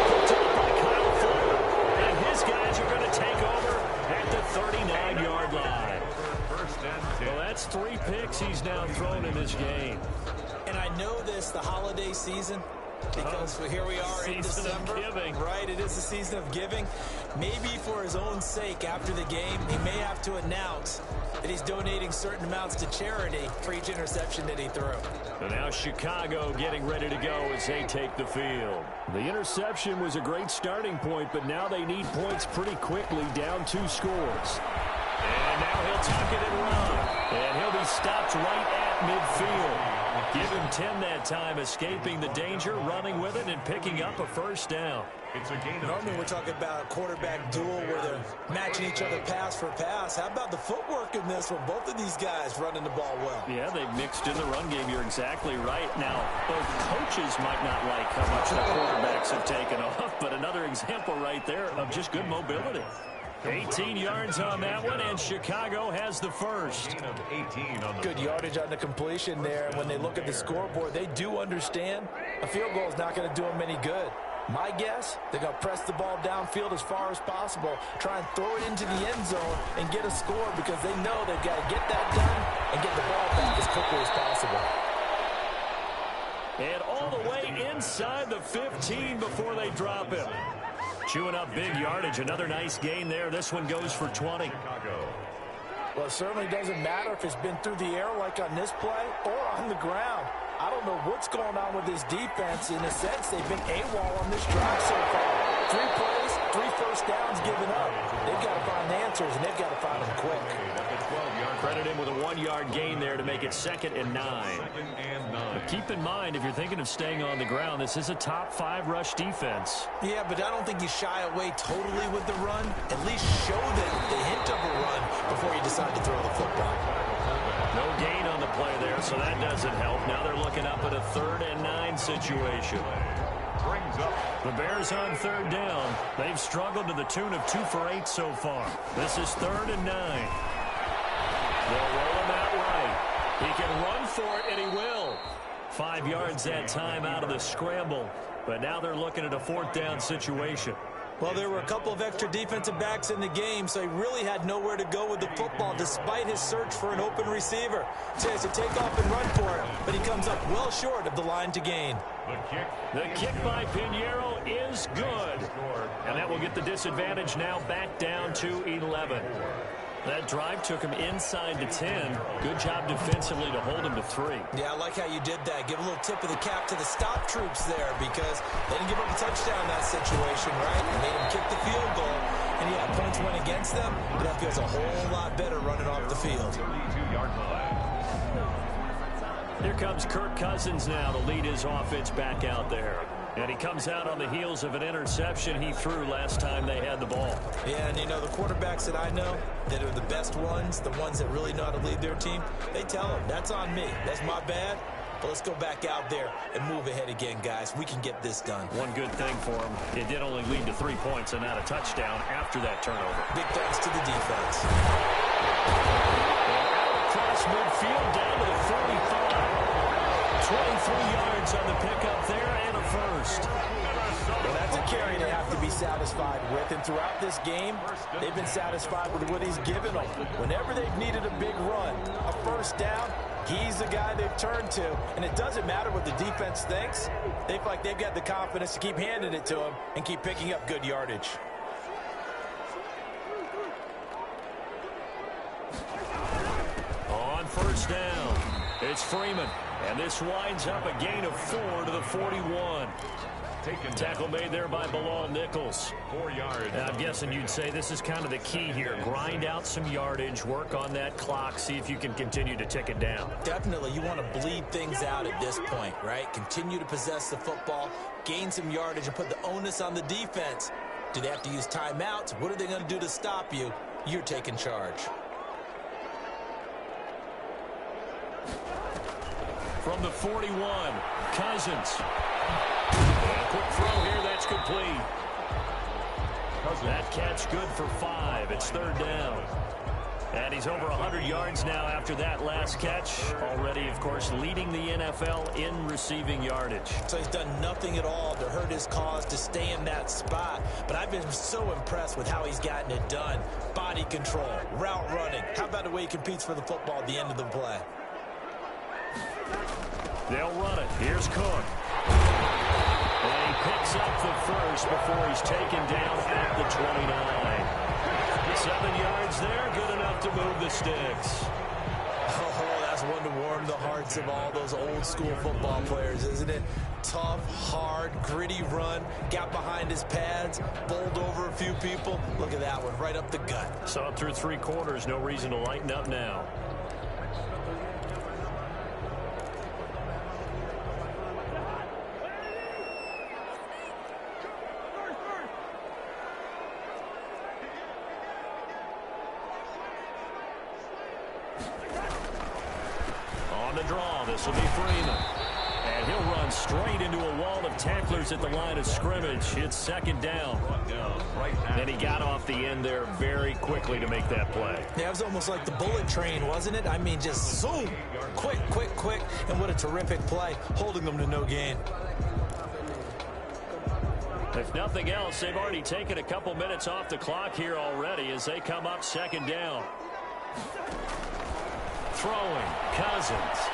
S3: Picked up by Kyle Fuller. And his guys are going to take over at the 39-yard line. Well, that's 3 picks he's now thrown in this game.
S5: And I know this, the holiday season, because here we are in December.
S3: Giving.
S5: Right, it is the season of giving. Maybe for his own sake after the game, he may have to announce that he's donating certain amounts to charity for each interception that he threw.
S3: And now Chicago getting ready to go as they take the field.
S8: The interception was a great starting point, but now they need points pretty quickly, down 2 scores.
S3: And now he'll tuck it and run. And he'll be stopped right at midfield. Give him 10 that time, escaping the danger, running with it, and picking up a first down.
S2: It's a gain of
S5: Normally we're talking about a quarterback duel where they're matching each other pass for pass. How about the footwork in this one? Both of these guys running the ball well.
S3: Yeah, they've mixed in the run game. You're exactly right. Now, both coaches might not like how much the quarterbacks have taken off, but another example right there of just good mobility. 18 yards on that one, and Chicago has the first.
S5: Good yardage on the completion there. When they look at the scoreboard, they do understand a field goal is not going to do them any good. My guess, they're going to press the ball downfield as far as possible, try and throw it into the end zone and get a score because they know they've got to get that done and get the ball back as quickly as possible.
S3: And all the way inside the 15 before they drop him. Chewing up big yardage. Another nice gain there. This one goes for 20.
S4: Well, it certainly doesn't matter if it's been through the air like on this play or on the ground. I don't know what's going on with this defense. In a sense, they've been AWOL on this drive so far. 3 plays, 3 first downs given up. They've got to find answers, and they've got to find them quick.
S3: Credit him with a 1-yard gain there to make it 2nd and 9. But keep in mind, if you're thinking of staying on the ground, this is a top 5 rush defense.
S5: Yeah, but I don't think you shy away totally with the run. At least show them the hint of a run before you decide to throw the football.
S3: No gain on the play there, so that doesn't help. Now they're looking up at a 3rd and 9 situation. The Bears on 3rd down. They've struggled to the tune of 2 for 8 so far. This is 3rd and 9. They'll roll him out right. He can run for it, and he will. 5 yards that time out of the scramble. But now they're looking at a 4th down situation.
S5: Well, there were a couple of extra defensive backs in the game, so he really had nowhere to go with the football despite his search for an open receiver. So he has to take off and run for it, but he comes up well short of the line to gain.
S3: The kick by Pinheiro is good. And that will get the disadvantage now back down to 11. That drive took him inside the 10. Good job defensively to hold him to 3.
S5: Yeah, I like how you did that. Give a little tip of the cap to the stop troops there because they didn't give up a touchdown in that situation, right? They made him kick the field goal. And, yeah, points went against them, but that feels a whole lot better running off the field.
S3: Here comes Kirk Cousins now to lead his offense back out there. And he comes out on the heels of an interception he threw last time they had the ball.
S5: Yeah, and you know, the quarterbacks that I know that are the best ones, the ones that really know how to lead their team, they tell them, that's on me. That's my bad. But let's go back out there and move ahead again, guys. We can get this done.
S3: One good thing for him, it did only lead to 3 points and not a touchdown after that turnover.
S5: Big thanks to the defense.
S3: Across midfield down to the 45. 23 yards on the pickup there and a first.
S4: Well, that's a carry they have to be satisfied with. And throughout this game, they've been satisfied with what he's given them. Whenever they've needed a big run, a first down, he's the guy they've turned to. And it doesn't matter what the defense thinks. They feel like they've got the confidence to keep handing it to him and keep picking up good yardage.
S3: On first down, it's Freeman. And this winds up a gain of 4 to the 41. Tackle made there by Bilal Nichols.
S2: 4 yards.
S3: And I'm guessing you'd say this is kind of the key here. Grind out some yardage, work on that clock, see if you can continue to tick it down.
S5: Definitely, you want to bleed things out at this point, right? Continue to possess the football, gain some yardage, and put the onus on the defense. Do they have to use timeouts? What are they going to do to stop you? You're taking charge.
S3: From the 41, Cousins. A quick throw here, that's complete. That catch good for 5. It's 3rd down. And he's over 100 yards now after that last catch. Already, of course, leading the NFL in receiving yardage.
S5: So he's done nothing at all to hurt his cause to stay in that spot. But I've been so impressed with how he's gotten it done. Body control, route running. How about the way he competes for the football at the end of the play?
S3: They'll run it. Here's Cook. And he picks up the first before he's taken down at the 29. 7 yards there, good enough to move the sticks.
S5: Oh, that's one to warm the hearts of all those old school football players, isn't it? Tough, hard, gritty run, got behind his pads, bowled over a few people. Look at that one, right up the gut.
S3: Saw it through 3 quarters, no reason to lighten up now. This will be Freeman. And he'll run straight into a wall of tacklers at the line of scrimmage. It's 2nd down. And he got off the end there very quickly to make that play.
S5: Yeah, it was almost like the bullet train, wasn't it? I mean, just zoom. Quick, quick, quick. And what a terrific play, holding them to no gain.
S3: If nothing else, they've already taken a couple minutes off the clock here already as they come up 2nd down. Throwing, Cousins.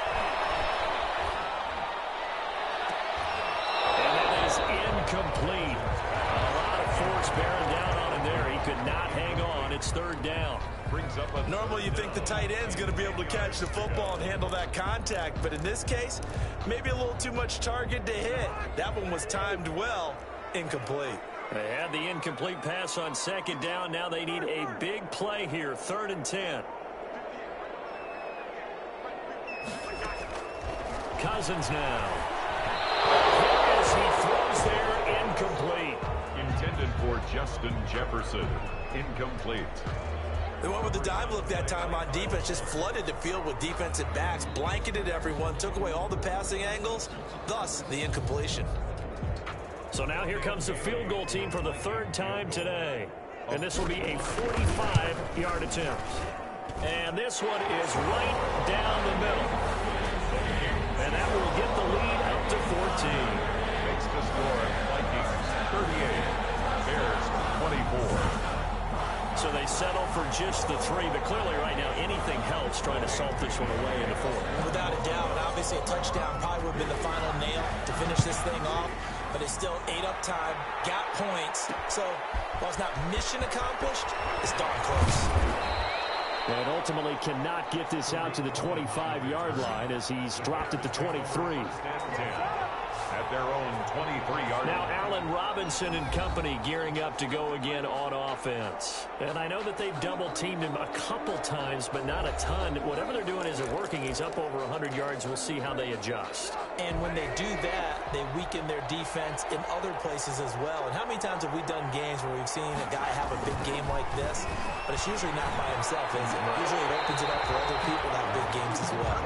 S3: incomplete. A lot of force bearing down on him there. He could not hang on. It's third down.
S6: Normally you think the tight end's going to be able to catch the football and handle that contact, but in this case, maybe a little too much target to hit. That one was timed well. Incomplete.
S3: They had the incomplete pass on second down. Now they need a big play here. 3rd and 10. Cousins now. As he throws there, incomplete.
S2: Intended for Justin Jefferson. Incomplete.
S6: They went with the dive look that time on defense, just flooded the field with defensive backs, blanketed everyone, took away all the passing angles, thus the incompletion.
S3: So now here comes the field goal team for the 3rd time today. And this will be a 45-yard attempt. And this one is right down the middle. And that will get the lead up to 14.
S2: Makes the score Vikings 38, Bears 24.
S3: So they settle for just the 3, but clearly right now anything helps trying to salt this one away in the 4th.
S5: Without a doubt, obviously a touchdown probably would have been the final nail to finish this thing off, but it's still 8 up time, got points, so while it's not mission accomplished, it's darn close.
S3: And ultimately cannot get this out to the 25-yard line as he's dropped at the 23.
S2: At their own 23-yard
S3: Now
S2: line.
S3: Allen Robinson and company gearing up to go again on offense. And I know that they've double-teamed him a couple times, but not a ton. Whatever they're doing isn't working. He's up over 100 yards. We'll see how they adjust.
S5: And when they do that, they weaken their defense in other places as well. And how many times have we done games where we've seen a guy have a big game like this? But it's usually not by himself, is it? Usually it opens it up for other people to have big games as well.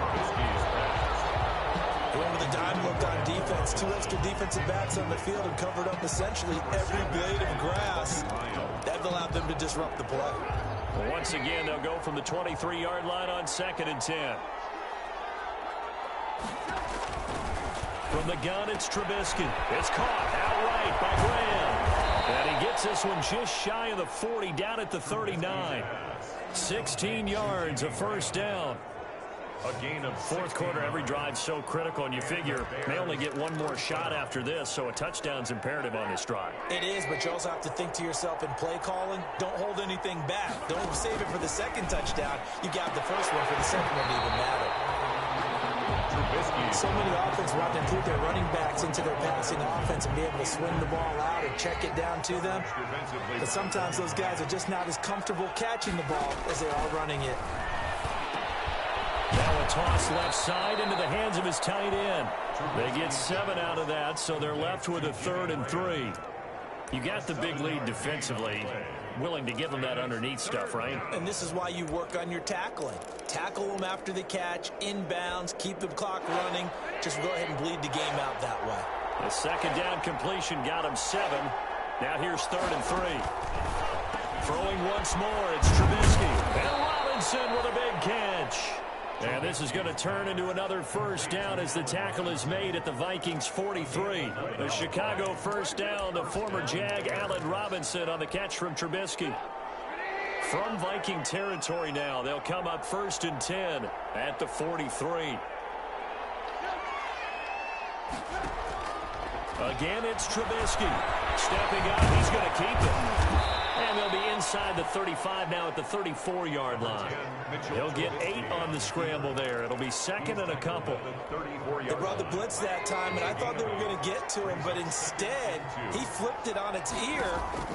S5: Going with a dime look on defense. 2 extra defensive backs on the field and covered up essentially every blade of grass. That allowed them to disrupt the play.
S3: Well, once again, they'll go from the 23-yard line on 2nd and 10. From the gun, it's Trubisky. It's caught outright by Graham. And he gets this one just shy of the 40, down at the 39. 16 yards, a first down.
S2: A gain of
S3: 4th quarter, every drive so critical, and you figure they only get one more shot after this, so a touchdown's imperative on this drive.
S5: It is, but you also have to think to yourself in play calling, don't hold anything back. Don't save it for the 2nd touchdown. You got the first one for the 2nd one to even matter. So many offenses want to include their running backs into their passing offense and be able to swing the ball out or check it down to them. But sometimes those guys are just not as comfortable catching the ball as they are running it.
S3: Now a toss left side into the hands of his tight end. They get 7 out of that, so they're left with a 3rd and 3. You got the big lead defensively. Willing to give them that underneath stuff, right?
S5: And this is why you work on your tackling. Tackle them after the catch, inbounds, keep the clock running. Just go ahead and bleed the game out that way.
S3: The 2nd down completion got him 7. Now here's 3rd and 3. Throwing once more, it's Trubisky. And Robinson with a big catch. And this is going to turn into another first down as the tackle is made at the Vikings 43. A Chicago first down, the former Jag Allen Robinson on the catch from Trubisky. From Viking territory now, they'll come up 1st and 10 at the 43. Again, it's Trubisky. Stepping up, he's going to keep it. And they'll be inside the 35 now at the 34-yard line. He'll get 8 on the scramble there. It'll be 2nd and a couple.
S5: They brought the blitz that time, and I thought they were going to get to him, but instead, he flipped it on its ear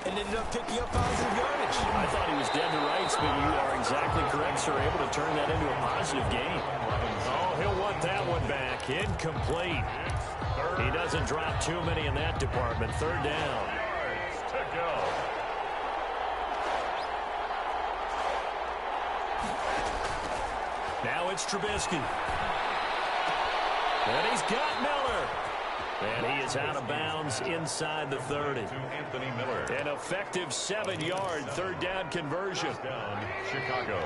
S5: and ended up picking up positive yardage.
S3: I thought he was dead to rights, but you are exactly correct, sir. Able to turn that into a positive gain. Oh, he'll want that one back. Incomplete. He doesn't drop too many in that department. 3rd down.
S2: to go.
S3: Now it's Trubisky. And he's got Miller. And he is out of bounds inside the 30.
S2: To Anthony Miller.
S3: An effective 7-yard 3rd down conversion.
S2: Down, Chicago.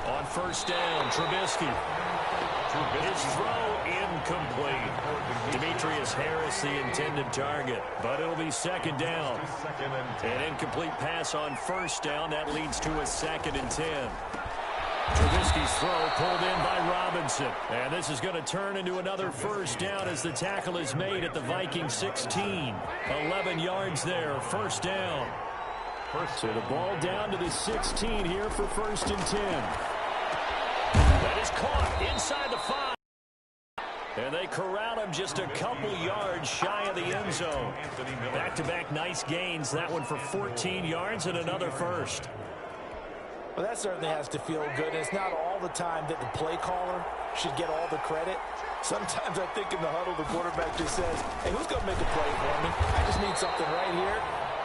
S3: On 1st down, Trubisky. His throw incomplete. Demetrius Harris, the intended target, but it'll be second down. An incomplete pass on first down. That leads to a 2nd and 10. Trubisky's throw pulled in by Robinson. And this is going to turn into another first down as the tackle is made at the Vikings 16. 11 yards there, first down. So the ball down to the 16 here for 1st and 10. That is caught inside the 5. And they corral him just a couple yards shy of the end zone. Back-to-back nice gains. That one for 14 yards and another first.
S4: Well, that certainly has to feel good. And it's not all the time that the play caller should get all the credit. Sometimes I think in the huddle, the quarterback just says, hey, who's going to make a play for me? I just need something right here.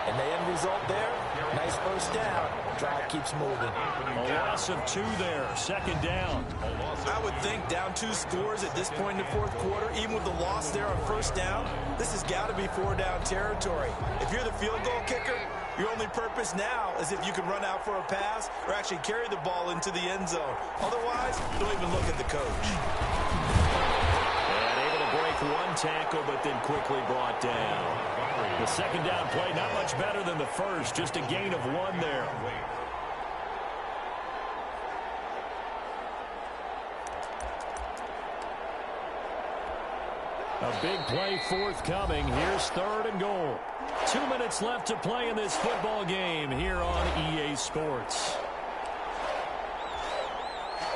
S4: And the end result there, nice first down. Drive keeps moving.
S3: A loss of 2 there, 2nd down.
S6: I would think down 2 scores at this point in the 4th quarter, even with the loss there on first down, this has got to be 4-down territory. If you're the field goal kicker, your only purpose now is if you can run out for a pass or actually carry the ball into the end zone. Otherwise, don't even look at the coach.
S3: And able to break 1 tackle, but then quickly brought down. The 2nd down play, not much better than the first, just a gain of 1 there. A big play forthcoming. Here's 3rd and goal. 2 minutes left to play in this football game here on EA Sports.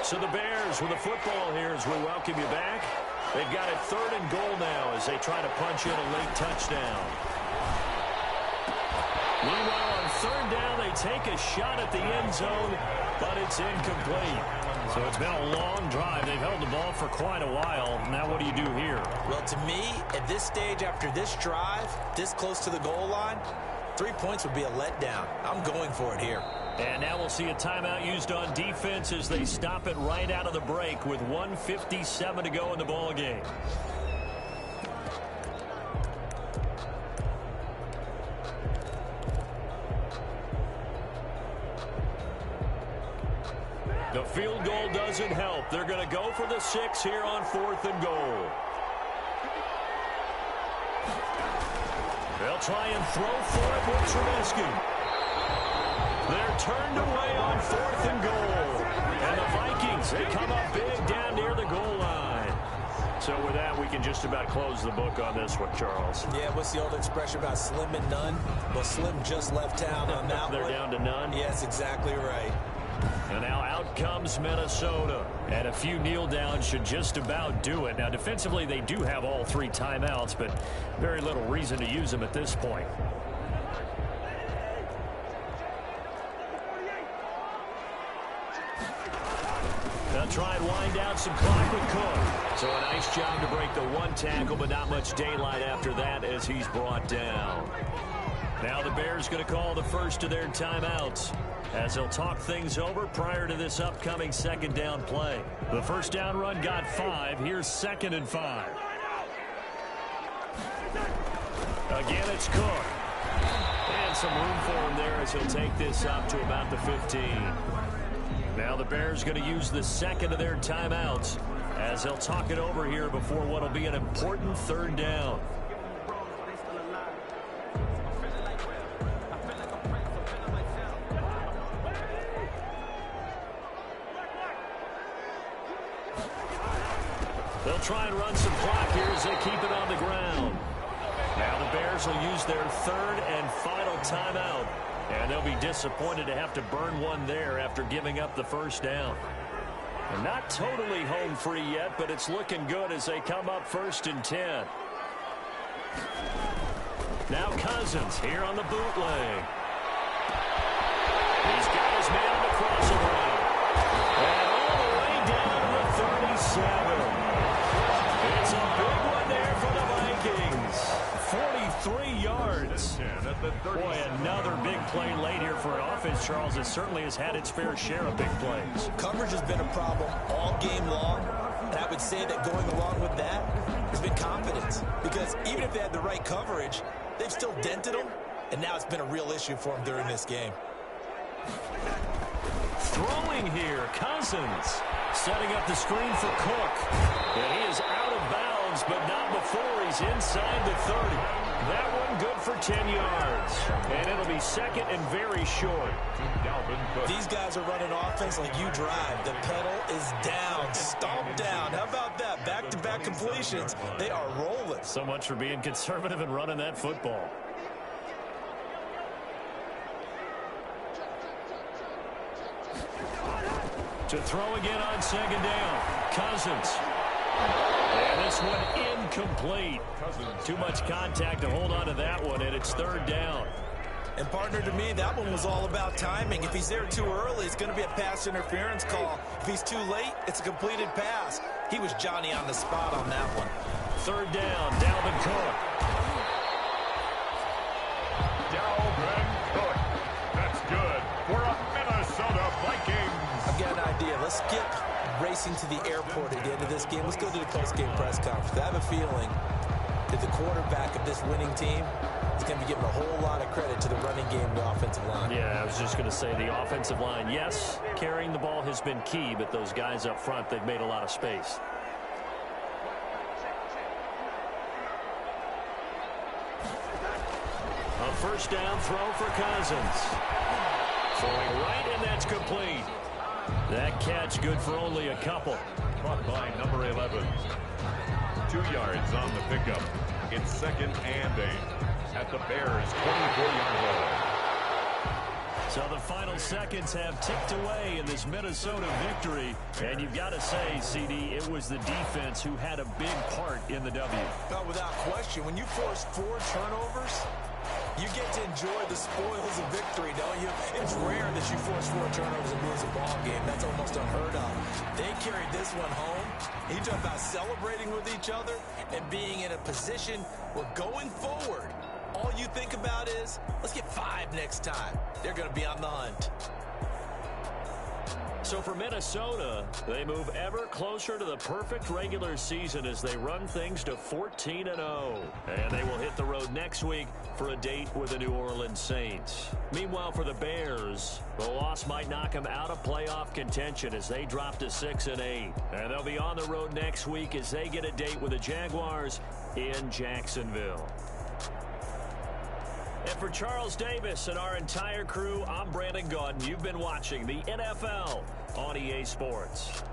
S3: So the Bears with the football here as we welcome you back. They've got it 3rd and goal now as they try to punch in a late touchdown. Meanwhile, on 3rd down, they take a shot at the end zone, but it's incomplete. So it's been a long drive. They've held the ball for quite a while. Now what do you do here?
S5: Well, to me, at this stage, after this drive, this close to the goal line, 3 points would be a letdown. I'm going for it here.
S3: And now we'll see a timeout used on defense as they stop it right out of the break with 1:57 to go in the ball game. The field goal doesn't help. They're going to go for the 6 here on 4th and goal. They'll try and throw for it with Trubisky. They're turned away on 4th and goal. And the Vikings, they come up big down near the goal line. So with that, we can just about close the book on this one, Charles.
S5: Yeah, what's the old expression about slim and none? Well, Slim just left town on that
S3: They're
S5: one.
S3: down to none?
S5: Yes, exactly right.
S3: And now out comes Minnesota. And a few kneel downs should just about do it. Now, defensively, they do have all 3 timeouts, but very little reason to use them at this point. They'll try and wind down some clock with Cook. So a nice job to break the 1 tackle, but not much daylight after that as he's brought down. Now the Bears going to call the first of their timeouts as they'll talk things over prior to this upcoming 2nd down play. The first down run got 5. Here's 2nd and 5. Again, it's Cook. And some room for him there as he'll take this up to about the 15. Now the Bears going to use the 2nd of their timeouts as they'll talk it over here before what will be an important 3rd down. They'll try and run some clock here as they keep it on the ground. Now the Bears will use their 3rd and final timeout. And they'll be disappointed to have to burn one there after giving up the first down. And not totally home free yet, but it's looking good as they come up 1st and 10. Now Cousins here on the bootleg. He's got his man on the crossing route. And all the way down to the 37. It's a big one there for the Vikings. 43 yards. Boy, another big play late here for an offense, Charles. It certainly has had its fair share of big plays.
S5: Coverage has been a problem all game long. And I would say that going along with that has been confidence. Because even if they had the right coverage, they've still dented them. And now it's been a real issue for them during this game.
S3: Throwing here, Cousins. Setting up the screen for Cook. And he is out of bounds, but not before he's inside the 30. That one good for 10 yards. And it'll be second and very short.
S6: These guys are running offense like you drive. The pedal is down, stomp down. How about that? Back-to-back completions. They are rolling.
S3: So much for being conservative and running that football. To throw again on second down. Cousins. And this one incomplete. Too much contact to hold on to that one, and it's third down.
S6: And partner, to me, that one was all about timing. If he's there too early, it's going to be a pass interference call. If he's too late, it's a completed pass. He was Johnny on the spot on that one.
S3: Third down, Dalvin Cook.
S2: Dalvin Cook. That's good for a Minnesota Vikings.
S6: I've got an idea. Let's skip racing to the airport at the end of this game. Let's go to the post-game press conference. I have a feeling that the quarterback of this winning team is going to be giving a whole lot of credit to the running game and the offensive line.
S3: Yeah, I was just going to say the offensive line, yes, carrying the ball has been key, but those guys up front, they've made a lot of space. A first down throw for Cousins. Throwing right, and that's complete. That catch good for only a couple.
S2: Caught by number 11. 2 yards on the pickup. It's second and 8 at the Bears' 24-yard line.
S3: So the final seconds have ticked away in this Minnesota victory. And you've got to say, CD, it was the defense who had a big part in the W.
S6: No, without question. When you force 4 turnovers, you get to enjoy the spoils of victory, don't you? It's rare that you force 4 turnovers and lose a ball game. That's almost unheard of. They carried this one home. You talk about celebrating with each other and being in a position where going forward, all you think about is, let's get 5 next time. They're going to be on the hunt.
S3: So for Minnesota, they move ever closer to the perfect regular season as they run things to 14-0. And they will hit the road next week for a date with the New Orleans Saints. Meanwhile, for the Bears, the loss might knock them out of playoff contention as they drop to 6-8. And they'll be on the road next week as they get a date with the Jaguars in Jacksonville. And for Charles Davis and our entire crew, I'm Brandon Gaudin. You've been watching the NFL on EA Sports.